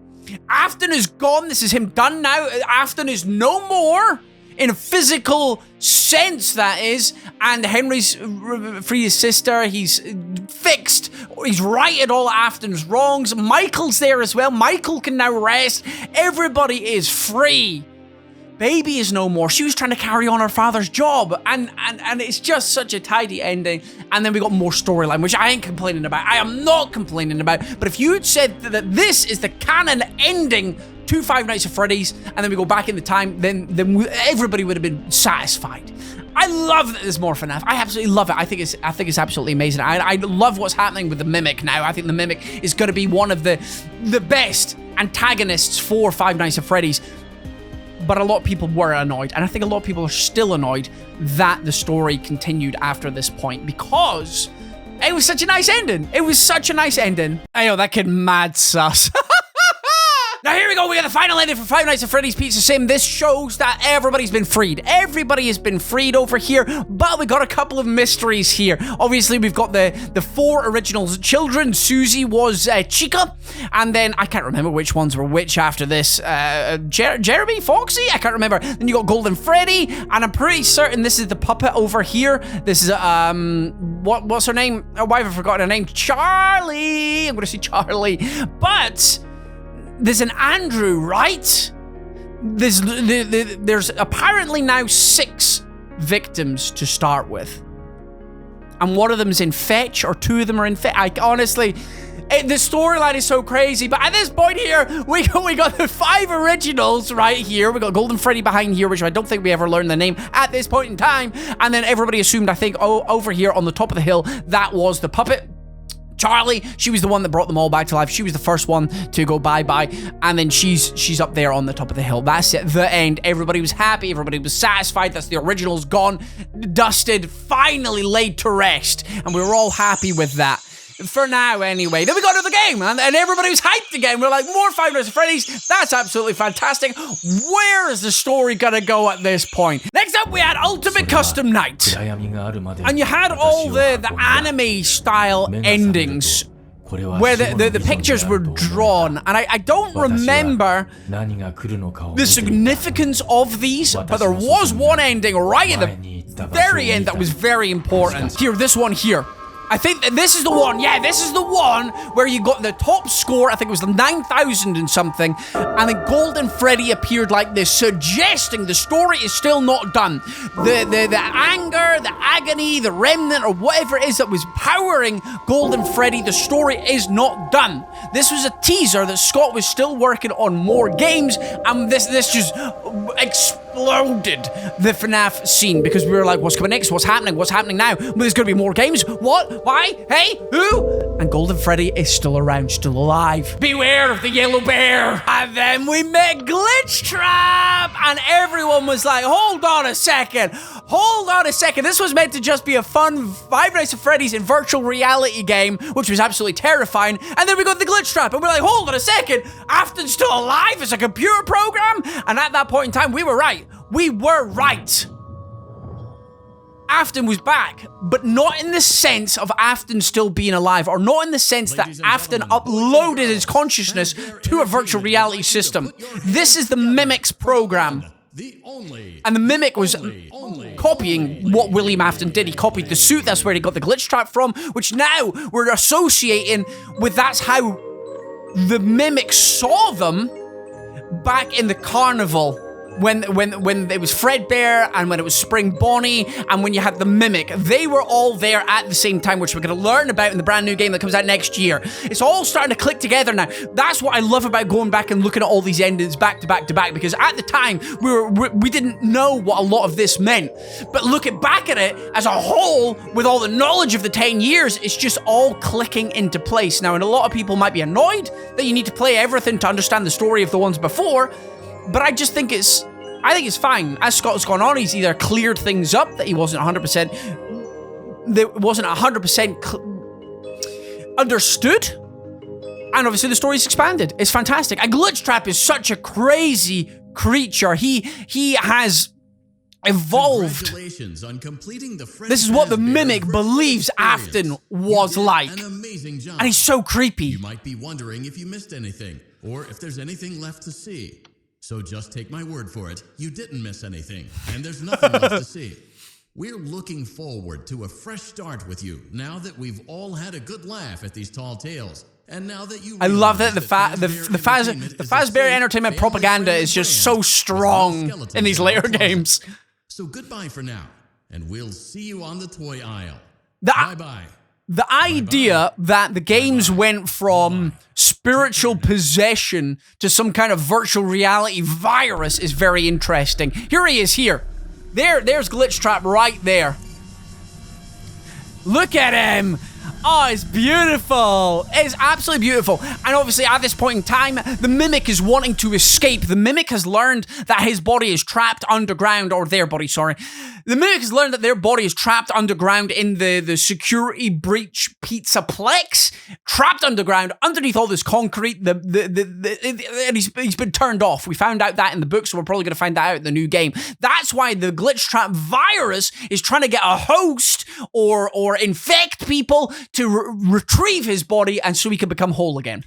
Afton is gone. This is him done now. Afton is no more. In a physical sense, that is. And Henry's freed his sister. He's fixed. He's righted all Afton's wrongs. Michael's there as well. Michael can now rest. Everybody is free. Baby is no more. She was trying to carry on her father's job. And it's just such a tidy ending. And then we got more storyline, which I ain't complaining about. I am not complaining about. But if you had said that this is the canon ending to Five Nights at Freddy's, and then we go back in the time, then everybody would have been satisfied. I love that there's more FNAF. I absolutely love it. I think it's absolutely amazing. I love what's happening with the Mimic now. I think the Mimic is going to be one of the best antagonists for Five Nights at Freddy's. But a lot of people were annoyed, and I think a lot of people are still annoyed that the story continued after this point, because it was such a nice ending. It was such a nice ending. Ayo, that kid mad sus. Now here we go, we got the final ending for Five Nights at Freddy's Pizza Sim. This shows that everybody's been freed. Everybody has been freed over here, but we got a couple of mysteries here. Obviously, we've got the four original children. Susie was Chica, and then I can't remember which ones were which after this. Jeremy? Foxy? I can't remember. Then you got Golden Freddy, and I'm pretty certain this is the puppet over here. This is, what's her name? Oh, why have I forgotten her name? Charlie! I'm gonna say Charlie. But there's an Andrew, right? There's apparently now 6 victims to start with. And one of them's in Fetch, or 2 of them are in Fetch. Honestly, the storyline is so crazy. But at this point here, we got the 5 originals right here. We got Golden Freddy behind here, which I don't think we ever learned the name at this point in time. And then everybody assumed, I think, over here on the top of the hill, that was the puppet. Charlie, she was the one that brought them all back to life. She was the first one to go bye-bye. And then she's up there on the top of the hill. That's it. The end. Everybody was happy. Everybody was satisfied. That's the originals gone, dusted, finally laid to rest. And we were all happy with that. For now, anyway. Then we got another game, and everybody was hyped again. We're like, more Five Nights at Freddy's. That's absolutely fantastic. Where is the story gonna go at this point? Next up, we had Ultimate Custom Night. And you had all the anime-style endings where the pictures were drawn, and I don't remember the significance of these, but there was one ending right at the very end that was very important. Here, this one here. I think this is the one. Yeah, this is the one where you got the top score. I think it was 9,000 and something. And then Golden Freddy appeared like this, suggesting the story is still not done. The anger, the agony, the remnant, or whatever it is that was powering Golden Freddy, the story is not done. This was a teaser that Scott was still working on more games, and this just exploded the FNAF scene because we were like, what's coming next? What's happening? What's happening now? There's gonna be more games. What? Why? Hey? Who? And Golden Freddy is still around, still alive. Beware of the yellow bear. And then we met Glitch Trap, and everyone was like, hold on a second. Hold on a second. This was meant to just be a fun Five Nights at Freddy's in virtual reality game, which was absolutely terrifying. And then we got the Glitch Trap, and we're like, hold on a second. Afton's still alive? It's a computer program? And at that point in time, we were right. We were right. Afton was back, but not in the sense of Afton still being alive, or not in the sense that Afton uploaded his consciousness to a virtual reality system. This is the Mimic's program. And the Mimic was copying what William Afton did. He copied the suit, that's where he got the Glitch Trap from, which now we're associating with that's how the Mimic saw them back in the carnival. When it was Fredbear, and when it was Spring Bonnie, and when you had the Mimic, they were all there at the same time, which we're going to learn about in the brand new game that comes out next year. It's all starting to click together now. That's what I love about going back and looking at all these endings back to back to back, because at the time, we didn't know what a lot of this meant. But looking back at it as a whole, with all the knowledge of the 10 years, it's just all clicking into place now. And a lot of people might be annoyed that you need to play everything to understand the story of the ones before, but I just think it's fine. As Scott has gone on, he's either cleared things up that he wasn't 100%, understood, and obviously the story's expanded. It's fantastic. And Glitch Trap is such a crazy creature. He has evolved. This is what the Mimic believes Afton was like. And he's so creepy. You might be wondering if you missed anything, or if there's anything left to see. So just take my word for it, you didn't miss anything, and there's nothing left to see. We're looking forward to a fresh start with you, now that we've all had a good laugh at these tall tales. And now that you I love that the Fazbear Entertainment propaganda is just so strong in these later games. So goodbye for now, and we'll see you on the toy aisle. Bye-bye. The idea that the games went from spiritual possession to some kind of virtual reality virus is very interesting. Here he is here. There's Glitch Trap right there. Look at him. Oh, it's beautiful. It's absolutely beautiful. And obviously at this point in time, the Mimic is wanting to escape. The Mimic has learned that his body is trapped underground, or their body, sorry. The Mimic has learned that their body is trapped underground in the Security Breach Pizzaplex. Trapped underground, underneath all this concrete. And he's been turned off. We found out that in the book, so we're probably going to find that out in the new game. That's why the Glitch Trap virus is trying to get a host or infect people to retrieve his body, and so he can become whole again.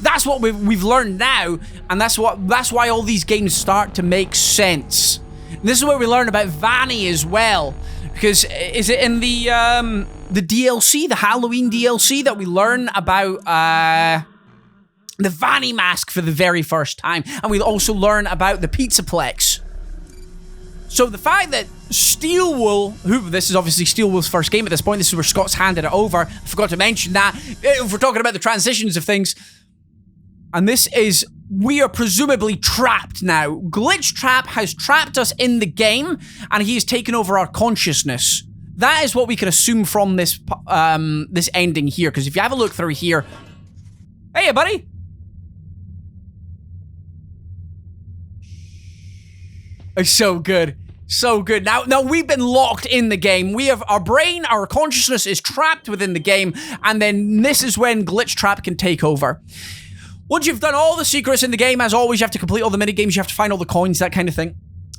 That's what we've learned now, and that's why all these games start to make sense. And this is where we learn about Vanny as well, because is it in the DLC, the Halloween DLC, that we learn about the Vanny mask for the very first time, and we also learn about the Pizzaplex. So the fact that Steelwool, this is obviously Steelwool's first game at this point, this is where Scott's handed it over. I forgot to mention that. If we're talking about the transitions of things. And this is, we are presumably trapped now. Glitch Trap has trapped us in the game, and he has taken over our consciousness. That is what we can assume from this this ending here, because if you have a look through here... Hey, buddy! It's so good. So good. Now we've been locked in the game. We have our brain, our consciousness is trapped within the game, and then this is when Glitch Trap can take over. Once you've done all the secrets in the game, as always, you have to complete all the mini games, you have to find all the coins, that kind of thing.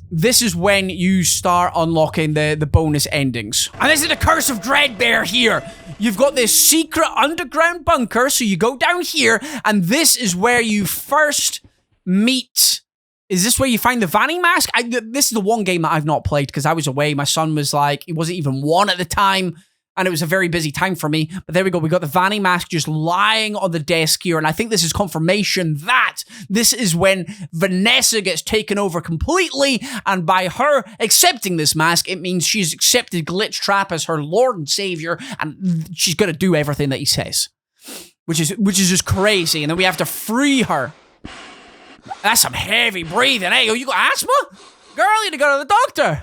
This is when you start unlocking the bonus endings. And this is the Curse of Dreadbear here. You've got this secret underground bunker, so you go down here, and this is where you first meet... Is this where you find the Vanny mask? This is the one game that I've not played because I was away. My son was like, he wasn't even 1 at the time, and it was a very busy time for me. But there we go. We got the Vanny mask just lying on the desk here, and I think this is confirmation that this is when Vanessa gets taken over completely, and by her accepting this mask, it means she's accepted Glitch Trap as her Lord and Savior, and she's going to do everything that he says, which is just crazy. And then we have to free her. That's some heavy breathing. Hey, you got asthma? Girl, you need to go to the doctor.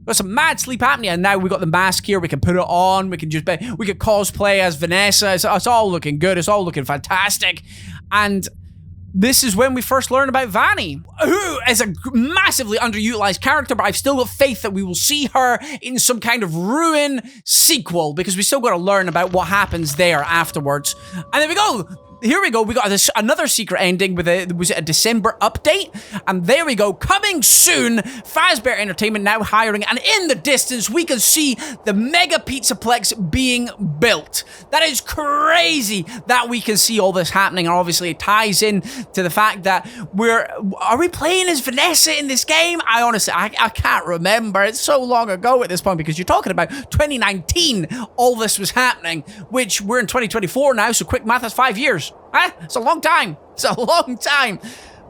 Got some mad sleep apnea, and now we got the mask here. We can put it on. We can cosplay as Vanessa. It's all looking good. It's all looking fantastic. And this is when we first learn about Vanny, who is a massively underutilized character, but I've still got faith that we will see her in some kind of Ruin sequel, because we still got to learn about what happens there afterwards. And there we go. Here we go. We got another secret ending with was it a December update? And there we go. Coming soon. Fazbear Entertainment now hiring. And in the distance, we can see the Mega Pizzaplex being built. That is crazy that we can see all this happening. And obviously it ties in to the fact that are we playing as Vanessa in this game? I honestly, I can't remember. It's so long ago at this point because you're talking about 2019. All this was happening, which we're in 2024 now. So quick math, that's 5 years. Huh? It's a long time. It's a long time.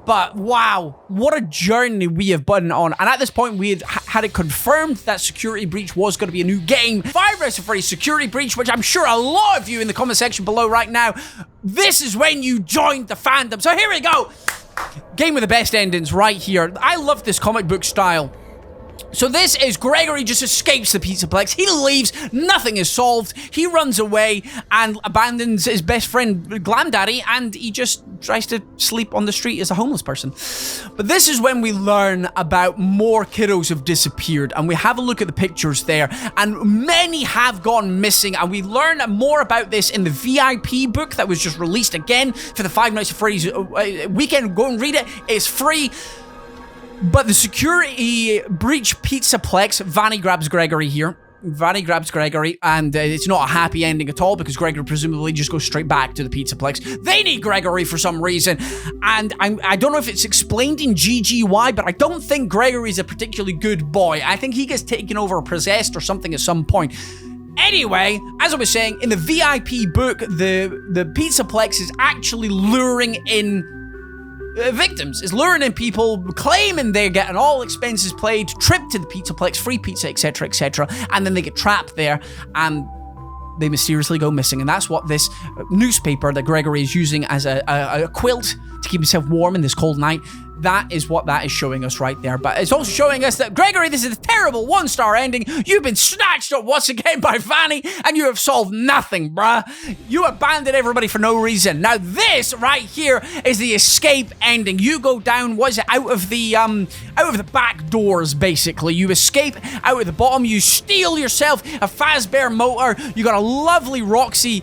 But wow, what a journey we have been on. And at this point, we had it confirmed that Security Breach was going to be a new game. Five Nights at Freddy's Security Breach, which I'm sure a lot of you in the comment section below right now, this is when you joined the fandom. So here we go. Game with the best endings right here. I love this comic book style. So this is Gregory just escapes the Pizzaplex. He leaves. Nothing is solved. He runs away and abandons his best friend, Glam Daddy, and he just tries to sleep on the street as a homeless person. But this is when we learn about more kiddos have disappeared, and we have a look at the pictures there, and many have gone missing, and we learn more about this in the VIP book that was just released again for the Five Nights at Freddy's weekend. Go and read it. It's free. But the Security Breach Pizzaplex, Vanny grabs Gregory here. Vanny grabs Gregory, and it's not a happy ending at all because Gregory presumably just goes straight back to the Pizzaplex. They need Gregory for some reason, and I don't know if it's explained in GGY, but I don't think Gregory's a particularly good boy. I think he gets taken over or possessed or something at some point. Anyway, as I was saying, in the VIP book, the Pizzaplex is actually luring in victims. Is luring in people, claiming they're getting all expenses paid, trip to the Pizzaplex, free pizza, etc., etc., and then they get trapped there, and they mysteriously go missing. And that's what this newspaper that Gregory is using as a quilt to keep himself warm in this cold night, that is what that is showing us right there. But it's also showing us that, Gregory, this is a terrible 1-star ending. You've been snatched up once again by Vanny, and you have solved nothing, bruh. You abandoned everybody for no reason. Now, this right here is the escape ending. You go down, what is it, out of the back doors, basically. You escape out of the bottom. You steal yourself a Fazbear motor. You got a lovely Roxy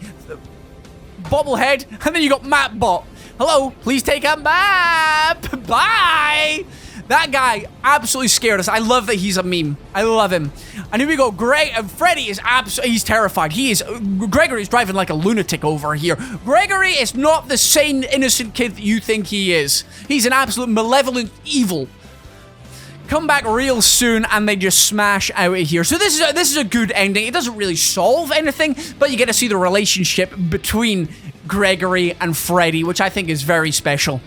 bobblehead, and then you got Mapbot. Hello, please take a map. Bye. That guy absolutely scared us. I love that he's a meme. I love him. And here we go. Freddy is he's terrified. Gregory's driving like a lunatic over here. Gregory is not the sane, innocent kid that you think he is. He's an absolute malevolent evil. Come back real soon, and they just smash out of here. So this is a good ending. It doesn't really solve anything, but you get to see the relationship between Gregory and Freddy, which I think is very special.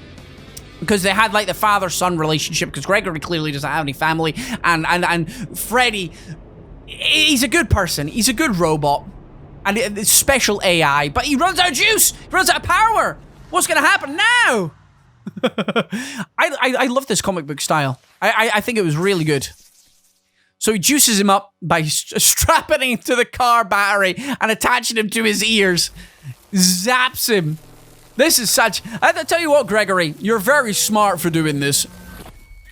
Because they had like the father-son relationship, because Gregory clearly doesn't have any family, and Freddy, he's a good person. He's a good robot. And it's special AI, but he runs out of juice! He runs out of power! What's gonna happen now? I love this comic book style. I think it was really good. So he juices him up by strapping him to the car battery and attaching him to his ears. Zaps him. This is such... I have to tell you what, Gregory, you're very smart for doing this.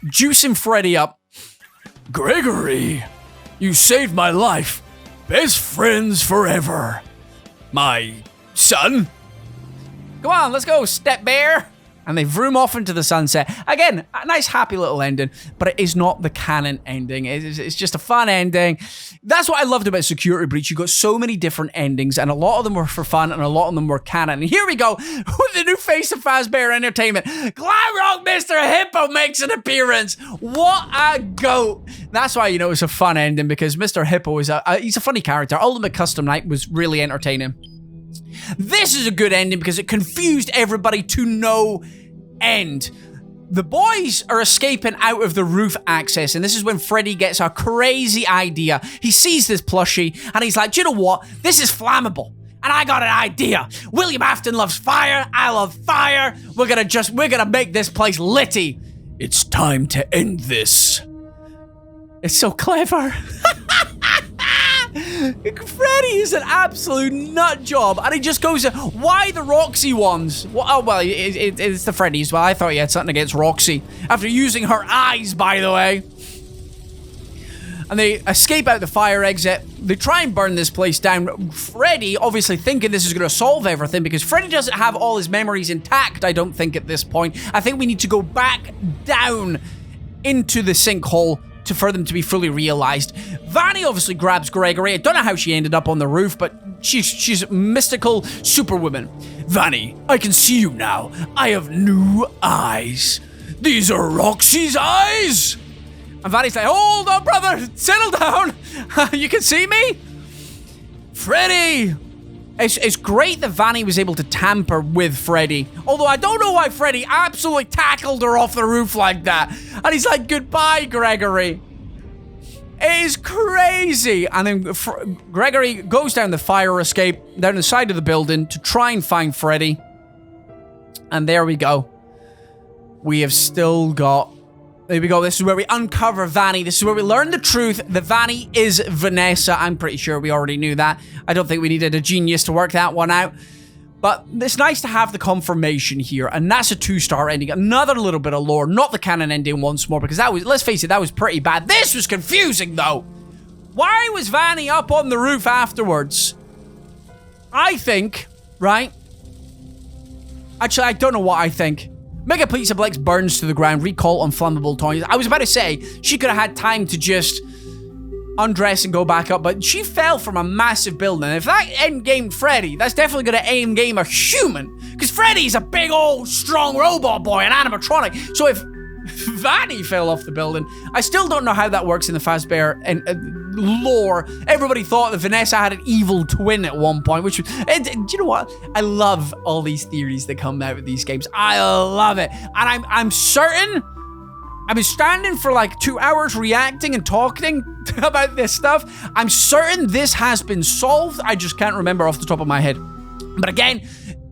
Juicing Freddy up Gregory, you saved my life. Best friends forever. My son? Come on, let's go, step bear. And they vroom off into the sunset. Again, a nice happy little ending, but it is not the canon ending. It's just a fun ending. That's what I loved about Security Breach. You got so many different endings, and a lot of them were for fun, and a lot of them were canon. And here we go with the new face of Fazbear Entertainment. Glam Rock Mr. Hippo makes an appearance. What a goat. That's why you know it's a fun ending, because Mr. Hippo is he's a funny character. Ultimate Custom Night was really entertaining. This is a good ending because it confused everybody to no end. The boys are escaping out of the roof access, and this is when Freddy gets a crazy idea. He sees this plushie, and he's like, do you know what? This is flammable. And I got an idea. William Afton loves fire. I love fire. We're gonna make this place litty. It's time to end this. It's so clever. Freddy is an absolute nut job, and he just goes, why the Roxy ones? Oh, well, it's the Freddy's. Well, I thought you had something against Roxy. After using her eyes, by the way. And they escape out the fire exit. They try and burn this place down. Freddy, obviously thinking this is going to solve everything, because Freddy doesn't have all his memories intact, I don't think, at this point. I think we need to go back down into the sinkhole for them to be fully realized. Vanny obviously grabs Gregory. I don't know how she ended up on the roof, but she's a mystical superwoman. Vanny, I can see you now. I have new eyes. These are Roxy's eyes. And Vanny's like, hold on, brother. Settle down. You can see me? Freddy. It's great that Vanny was able to tamper with Freddy. Although I don't know why Freddy absolutely tackled her off the roof like that. And he's like, goodbye, Gregory. It is crazy. And then Gregory goes down the fire escape, down the side of the building to try and find Freddy. And there we go. We have still got... There we go. This is where we uncover Vanny. This is where we learn the truth that Vanny is Vanessa. I'm pretty sure we already knew that. I don't think we needed a genius to work that one out. But it's nice to have the confirmation here. And that's a 2-star ending. Another little bit of lore. Not the canon ending once more. Because that was, let's face it, that was pretty bad. This was confusing, though. Why was Vanny up on the roof afterwards? I think, right? Actually, I don't know what I think. Mega Pizza Blex burns to the ground, recall on flammable toys. I was about to say, she could have had time to just undress and go back up, but she fell from a massive building. If that end-game Freddy, that's definitely going to end-game a human, because Freddy's a big old strong robot boy, an animatronic. So if Vanny fell off the building, I still don't know how that works in the Fazbear lore. Everybody thought that Vanessa had an evil twin at one point, which was, and do you know what? I love all these theories that come out of these games. I love it. And I'm certain I've been standing for like 2 hours reacting and talking about this stuff. I'm certain this has been solved. I just can't remember off the top of my head. But again,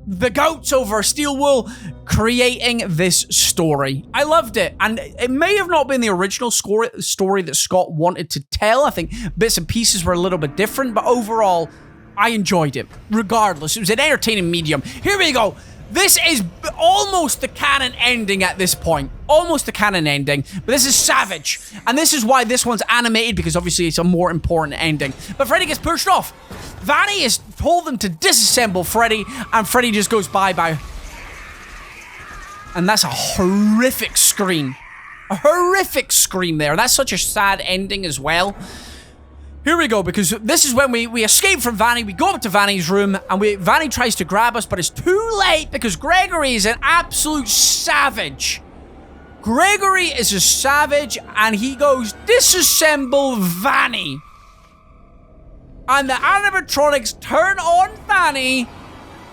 the goats over Steel Wool creating this story. I loved it. And it may have not been the original story that Scott wanted to tell. I think bits and pieces were a little bit different, but overall, I enjoyed it. Regardless, it was an entertaining medium. Here we go. This is almost the canon ending at this point. Almost the canon ending. But this is savage. And this is why this one's animated, because obviously it's a more important ending. But Freddy gets pushed off. Vanny has told them to disassemble Freddy, and Freddy just goes bye-bye. And that's a horrific scream. A horrific scream there. That's such a sad ending as well. Here we go, because this is when we escape from Vanny. We go up to Vanny's room, and Vanny tries to grab us, but it's too late because Gregory is an absolute savage. Gregory is a savage, and he goes, disassemble Vanny. And the animatronics turn on Vanny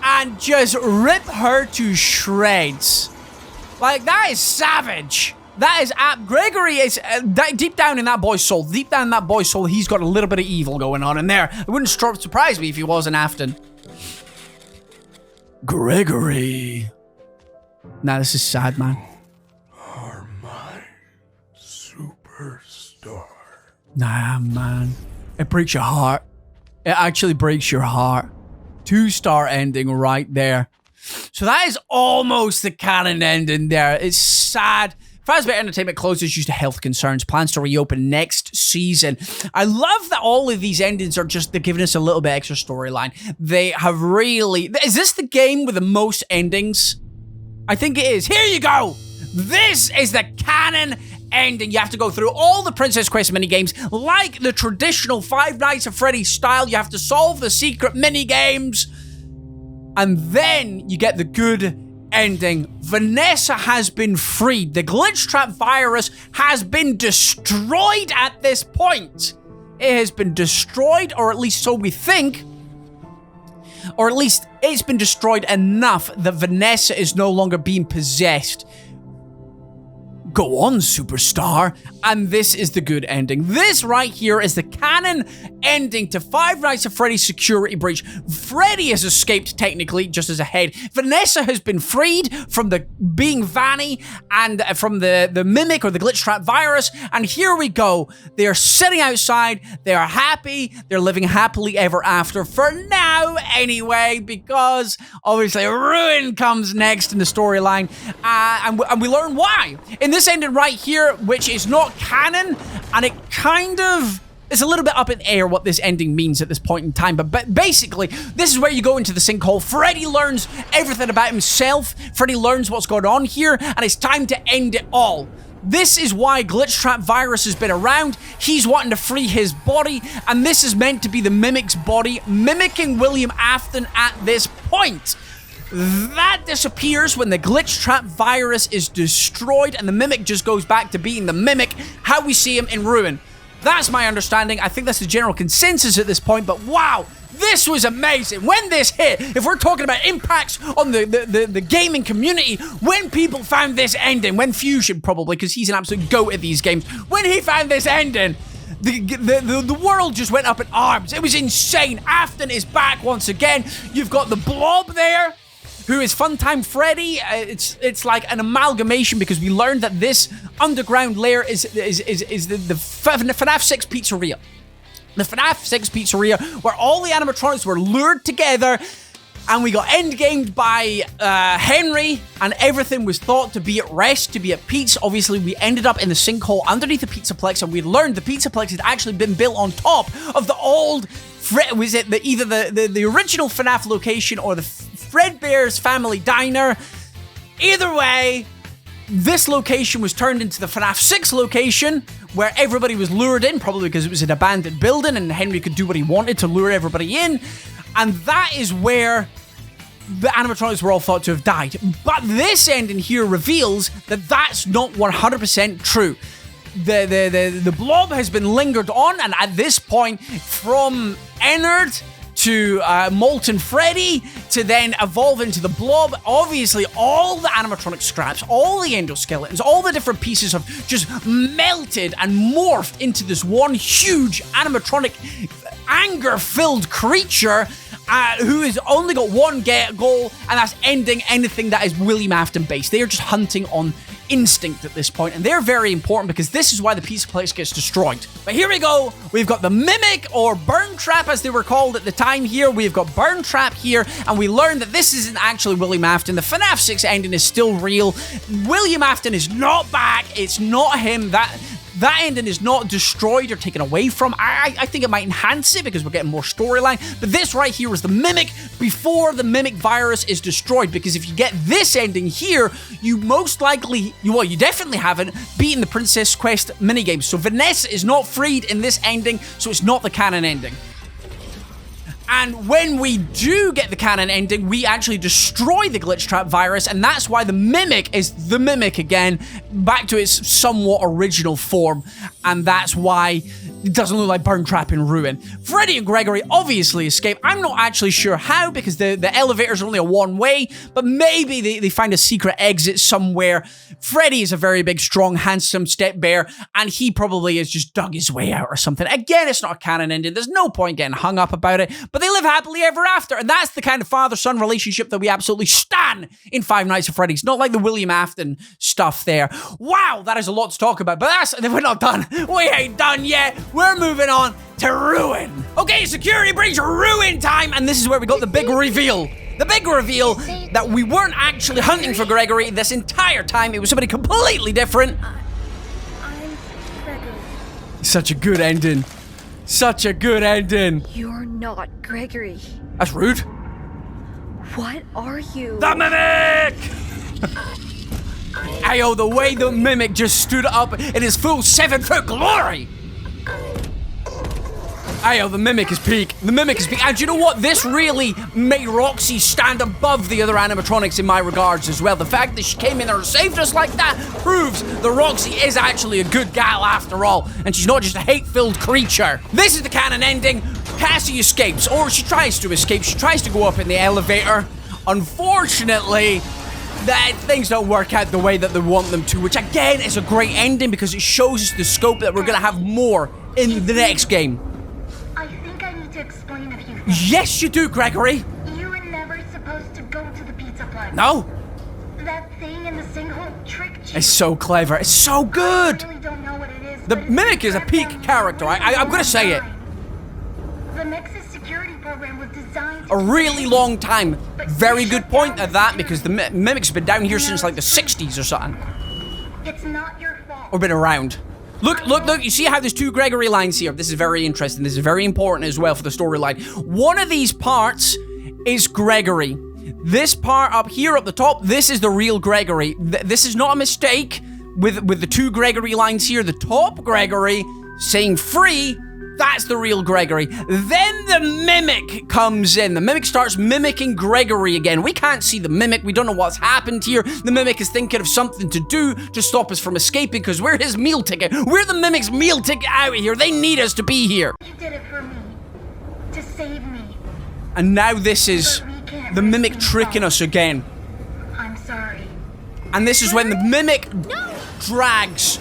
and just rip her to shreds. Like, that is savage. That is Gregory is deep down in that boy's soul. Deep down in that boy's soul, he's got a little bit of evil going on in there. It wouldn't surprise me if he wasn't Afton. Gregory. Nah, this is sad, man. Are my superstar. Nah, man. It breaks your heart. It actually breaks your heart. 2-star ending right there. So that is almost the canon ending there. It's sad Fazbear Entertainment closes due to health concerns, plans to reopen next season. I love that all of these endings are just, they're giving us a little bit extra storyline. They have really... Is this the game with the most endings? I think it is. Here you go! This is the canon ending. You have to go through all the Princess Quest minigames like the traditional Five Nights at Freddy's style. You have to solve the secret minigames. And then you get the good ending. Vanessa has been freed. The glitch trap virus has been destroyed at this point. It has been destroyed, or at least so we think. Or at least it's been destroyed enough that Vanessa is no longer being possessed. Go on, superstar. And this is the good ending. This right here is the canon ending to Five Nights at Freddy's Security Breach. Freddy has escaped, technically, just as a head. Vanessa has been freed from the being Vanny and from the mimic or the glitch trap virus. And here we go. They are sitting outside. They are happy. They're living happily ever after. For now, anyway, because obviously Ruin comes next in the storyline. And we learn why. In this ending right here, which is not canon, and it kind of is a little bit up in the air what this ending means at this point in time, but basically, this is where you go into the sinkhole. Freddy learns everything about himself. Freddy learns what's going on here, and it's time to end it all. This is why Glitch Trap Virus has been around. He's wanting to free his body, and this is meant to be the Mimic's body, mimicking William Afton at this point. That disappears when the Glitch Trap Virus is destroyed, and the Mimic just goes back to being the Mimic, how we see him in Ruin. That's my understanding. I think that's the general consensus at this point, but wow, this was amazing. When this hit, if we're talking about impacts on the gaming community, when people found this ending, when Fusion probably, because he's an absolute goat at these games, when he found this ending, the world just went up in arms. It was insane. Afton is back once again. You've got the Blob there, who is Funtime Freddy. It's like an amalgamation, because we learned that this underground lair is the FNAF 6 pizzeria. The FNAF 6 pizzeria, where all the animatronics were lured together, and we got endgamed by Henry, and everything was thought to be at rest, to be at peace. Obviously, we ended up in the sinkhole underneath the Pizzaplex, and we learned the Pizzaplex had actually been built on top of the old... Was it either the original FNAF location or the Fredbear's Family Diner? Either way, this location was turned into the FNAF 6 location, where everybody was lured in, probably because it was an abandoned building and Henry could do what he wanted to lure everybody in. And that is where the animatronics were all thought to have died. But this ending here reveals that that's not 100% true. The Blob has been lingered on, and at this point, from Ennard to Molten Freddy, to then evolve into the Blob, obviously all the animatronic scraps, all the endoskeletons, all the different pieces have just melted and morphed into this one huge animatronic anger-filled creature who has only got one goal, and that's ending anything that is William Afton based. They are just hunting on instinct at this point, and they're very important because this is why the Pizzaplex gets destroyed. But here we go. We've got the Mimic, or Burn Trap as they were called at the time here. We've got Burn Trap here, and we learned that this isn't actually William Afton. The FNAF 6 ending is still real. William Afton is not back. It's not him. That ending is not destroyed or taken away from. I think it might enhance it because we're getting more storyline. But this right here is the Mimic before the Mimic virus is destroyed. Because if you get this ending here, you most likely, well, you definitely haven't beaten the Princess Quest minigames. So Vanessa is not freed in this ending, so it's not the canon ending. And when we do get the canon ending, we actually destroy the Glitch Trap virus, and that's why the Mimic is the Mimic again, back to its somewhat original form, and that's why it doesn't look like Burn Trap in Ruin. Freddy and Gregory obviously escape. I'm not actually sure how, because the elevator's only a one-way, but maybe they find a secret exit somewhere. Freddy is a very big, strong, handsome step bear, and he probably has just dug his way out or something. Again, it's not a canon ending. There's no point getting hung up about it, but they live happily ever after, and that's the kind of father-son relationship that we absolutely stan in Five Nights at Freddy's. Not like the William Afton stuff there. Wow, that is a lot to talk about, but we're not done. We ain't done yet. We're moving on to Ruin. Okay, Security Breach Ruin time, and this is where we got the big reveal. The big reveal that we weren't actually hunting for Gregory this entire time. It was somebody completely different. I'm Gregory. Such a good ending. Such a good ending. You're not Gregory. That's rude. What are you? The Mimic! Ayo, the way the Mimic just stood up in his full 7-foot glory! Ayo, the Mimic is peak. The Mimic is peak. And you know what? This really made Roxy stand above the other animatronics in my regards as well. The fact that she came in there and saved us like that proves that Roxy is actually a good gal after all. And she's not just a hate-filled creature. This is the canon ending. Cassie escapes, or she tries to escape. She tries to go up in the elevator. Unfortunately, that things don't work out the way that they want them to, which again is a great ending because it shows us the scope that we're gonna have more in the next game. I think I need to explain a few things. Yes, you do, Gregory. You were never supposed to go to the pizza place. No. That thing in the sinkhole tricked you. It's so clever. It's so good. I really don't know what it is. The Mimic is a peak character. I'm gonna say it. The Nexus security program was designed A really long time. Very good point at that because the Mimic's been down here since like the 60s or something. It's not your fault. Or been around. Look, look, look, you see how there's two Gregory lines here? This is very interesting. This is very important as well for the storyline. One of these parts is Gregory. This part up here, up the top, this is the real Gregory. This is not a mistake with the two Gregory lines here. The top Gregory saying free, that's the real Gregory. Then the Mimic comes in. The Mimic starts mimicking Gregory again. We can't see the Mimic. We don't know what's happened here. The Mimic is thinking of something to do to stop us from escaping because we're his meal ticket. We're the Mimic's meal ticket out of here. They need us to be here. You did it for me. To save me. And now this is the Mimic tricking us again. I'm sorry. And this is when the Mimic drags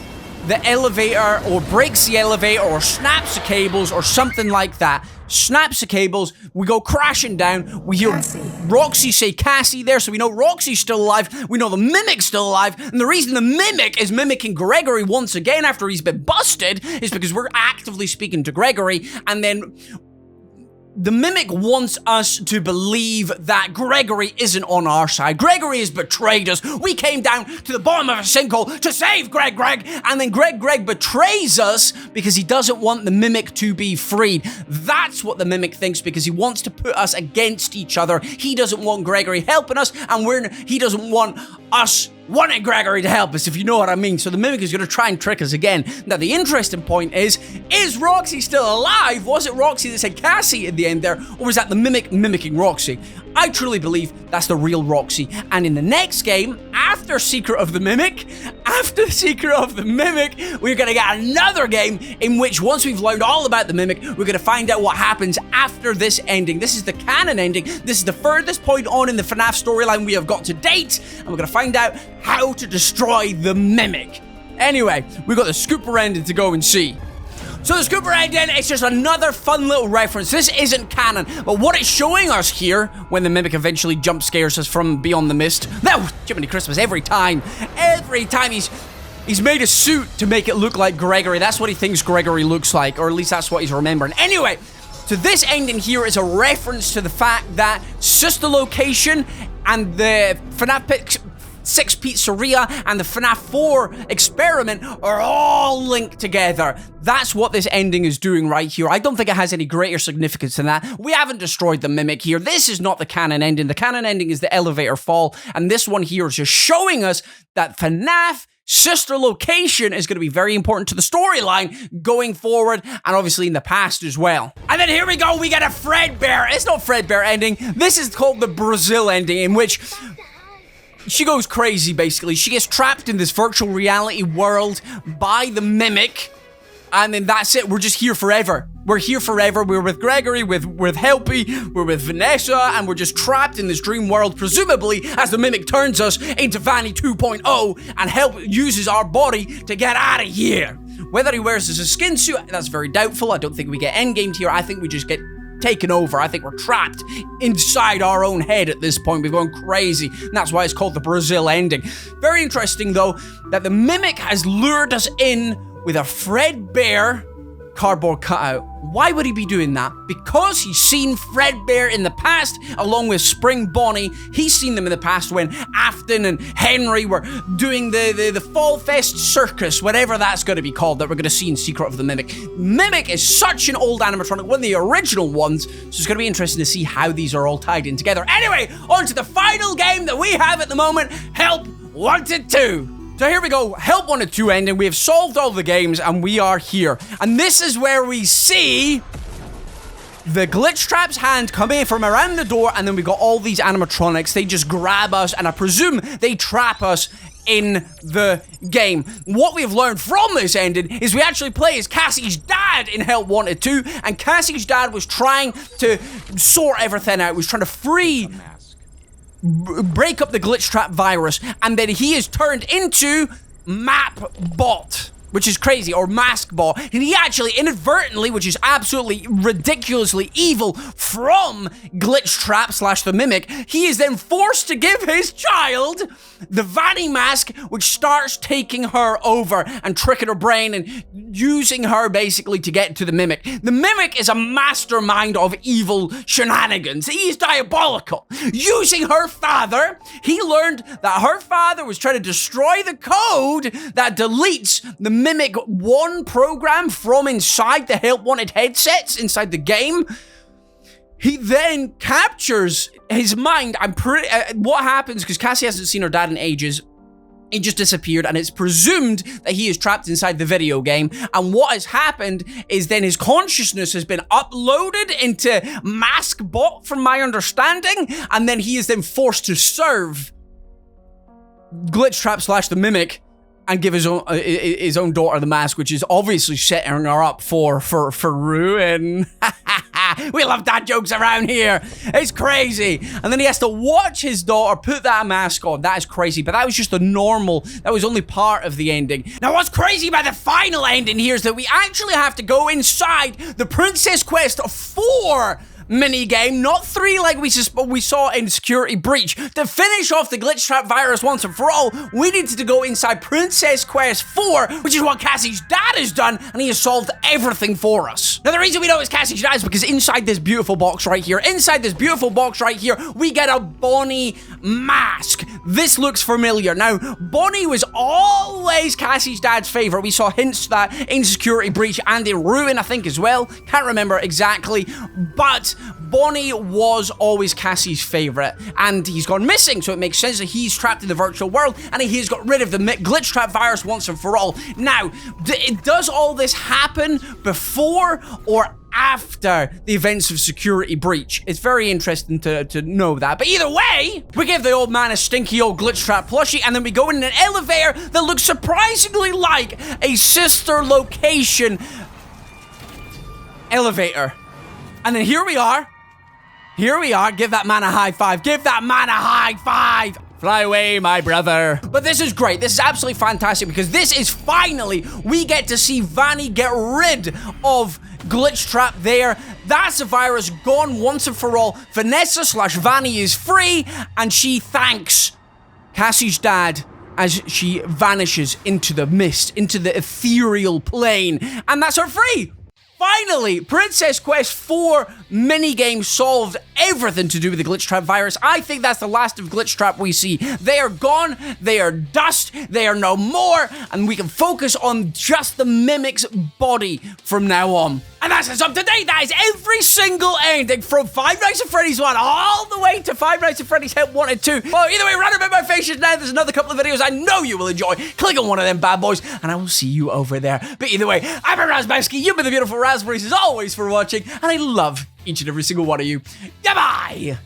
the elevator or breaks the elevator or snaps the cables or something like that. Snaps the cables, we go crashing down, we hear Roxy say Cassie there, so we know Roxy's still alive, we know the Mimic's still alive, and the reason the Mimic is mimicking Gregory once again after he's been busted is because we're actively speaking to Gregory, and then the Mimic wants us to believe that Gregory isn't on our side. Gregory has betrayed us. We came down to the bottom of a sinkhole to save Greg, and then Greg betrays us because he doesn't want the Mimic to be freed. That's what the Mimic thinks because he wants to put us against each other. He doesn't want Gregory helping us, and he doesn't want us wanting Gregory to help us, if you know what I mean. So the Mimic is going to try and trick us again. Now, the interesting point is Roxy still alive? Was it Roxy that said Cassie at the end there, or was that the Mimic mimicking Roxy? I truly believe that's the real Roxy. And in the next game, after Secret of the Mimic, we're going to get another game in which once we've learned all about the Mimic, we're going to find out what happens after this ending. This is the canon ending. This is the furthest point on in the FNAF storyline we have got to date, and we're going to find out how to destroy the Mimic. Anyway, we've got the Scooper ending to go and see. So the Scooper ending, it's just another fun little reference. This isn't canon, but what it's showing us here, when the Mimic eventually jump scares us from beyond the mist, no, Jiminy Christmas, every time he's made a suit to make it look like Gregory. That's what he thinks Gregory looks like, or at least that's what he's remembering. Anyway, so this ending here is a reference to the fact that Sister Location and the FNAF 6 Pizzeria and the FNAF 4 experiment are all linked together. That's what this ending is doing right here. I don't think it has any greater significance than that. We haven't destroyed the Mimic here. This is not the canon ending. The canon ending is the elevator fall, and this one here is just showing us that FNAF Sister Location is going to be very important to the storyline going forward, and obviously in the past as well. And then here we go, we get a Fredbear. It's not Fredbear ending. This is called the Brazil ending, in which she goes crazy, basically. She gets trapped in this virtual reality world by the Mimic, and then that's it. We're just here forever. We're here forever. We're with Gregory, with Helpy, we're with Vanessa, and we're just trapped in this dream world, presumably as the Mimic turns us into Vanny 2.0 and Help uses our body to get out of here. Whether he wears as a skin suit, that's very doubtful. I don't think we get endgamed here. I think we just get taken over. I think we're trapped inside our own head at this point. We've gone crazy, and that's why it's called the Brazil ending. Very interesting, though, that the Mimic has lured us in with a Fredbear cardboard cutout. Why would he be doing that? Because he's seen Fredbear in the past, along with Spring Bonnie. He's seen them in the past when Afton and Henry were doing the Fall Fest circus, whatever that's going to be called, that we're going to see in Secret of the Mimic. Mimic is such an old animatronic, one of the original ones, so it's going to be interesting to see how these are all tied in together. Anyway, on to the final game that we have at the moment, Help Wanted 2. So here we go, Help Wanted 2 ending. We have solved all the games and we are here. And this is where we see the glitch trap's hand coming from around the door, and then we got all these animatronics. They just grab us, and I presume they trap us in the game. What we've learned from this ending is we actually play as Cassie's dad in Help Wanted 2, and Cassie's dad was trying to sort everything out. He was trying to break up the glitch trap virus, and then he is turned into Map-Bot, which is crazy, or Mask-Bot, and he actually inadvertently, which is absolutely ridiculously evil, from Glitch Trap / the Mimic, he is then forced to give his child the Vanny mask, which starts taking her over and tricking her brain and using her basically to get to the Mimic. The Mimic is a mastermind of evil shenanigans. He is diabolical. Using her father, he learned that her father was trying to destroy the code that deletes the Mimic 1 program from inside the Help Wanted headsets inside the game. He then captures his mind. What happens, because Cassie hasn't seen her dad in ages, he just disappeared, and it's presumed that he is trapped inside the video game. And what has happened is then his consciousness has been uploaded into Mask-Bot, from my understanding, and then he is then forced to serve Glitch Trap / the Mimic and give his own daughter the mask, which is obviously setting her up for ruin. We love dad jokes around here. It's crazy. And then he has to watch his daughter put that mask on. That is crazy, but that was just that was only part of the ending. Now, what's crazy about the final ending here is that we actually have to go inside the Princess Quest 4 minigame, not 3 like we saw in Security Breach. To finish off the glitch trap virus once and for all, we needed to go inside Princess Quest 4, which is what Cassie's dad has done, and he has solved everything for us. Now, the reason we know it's Cassie's dad is because inside this beautiful box right here, we get a Bonnie mask. This looks familiar. Now, Bonnie was always Cassie's dad's favorite. We saw hints to that in Security Breach and in Ruin, I think, as well. Can't remember exactly, but Bonnie was always Cassie's favorite, and he's gone missing, so it makes sense that he's trapped in the virtual world, and he has got rid of the glitch trap virus once and for all. Now, does all this happen before or after the events of Security Breach? It's very interesting to know that. But either way, we give the old man a stinky old glitch trap plushie, and then we go in an elevator that looks surprisingly like a sister location elevator. And then here we are. Give that man a high five. Fly away, my brother. But this is great. This is absolutely fantastic, because this is finally, we get to see Vanny get rid of Glitch Trap there. That's a virus gone once and for all. Vanessa / Vanny is free, and she thanks Cassie's dad as she vanishes into the mist, into the ethereal plane. And that's her free. Finally, Princess Quest 4 minigame solved everything to do with the Glitch Trap virus. I think that's the last of Glitch Trap we see. They are gone, they are dust, they are no more, and we can focus on just the Mimic's body from now on. And that's us up to date. That is every single ending from Five Nights at Freddy's 1 all the way to Five Nights at Freddy's Help Wanted 2. Well, either way, round about my face just now, there's another couple of videos I know you will enjoy. Click on one of them bad boys, and I will see you over there. But either way, I'm Razzbowski. You've been the beautiful Raspberries as always for watching, and I love each and every single one of you. Goodbye!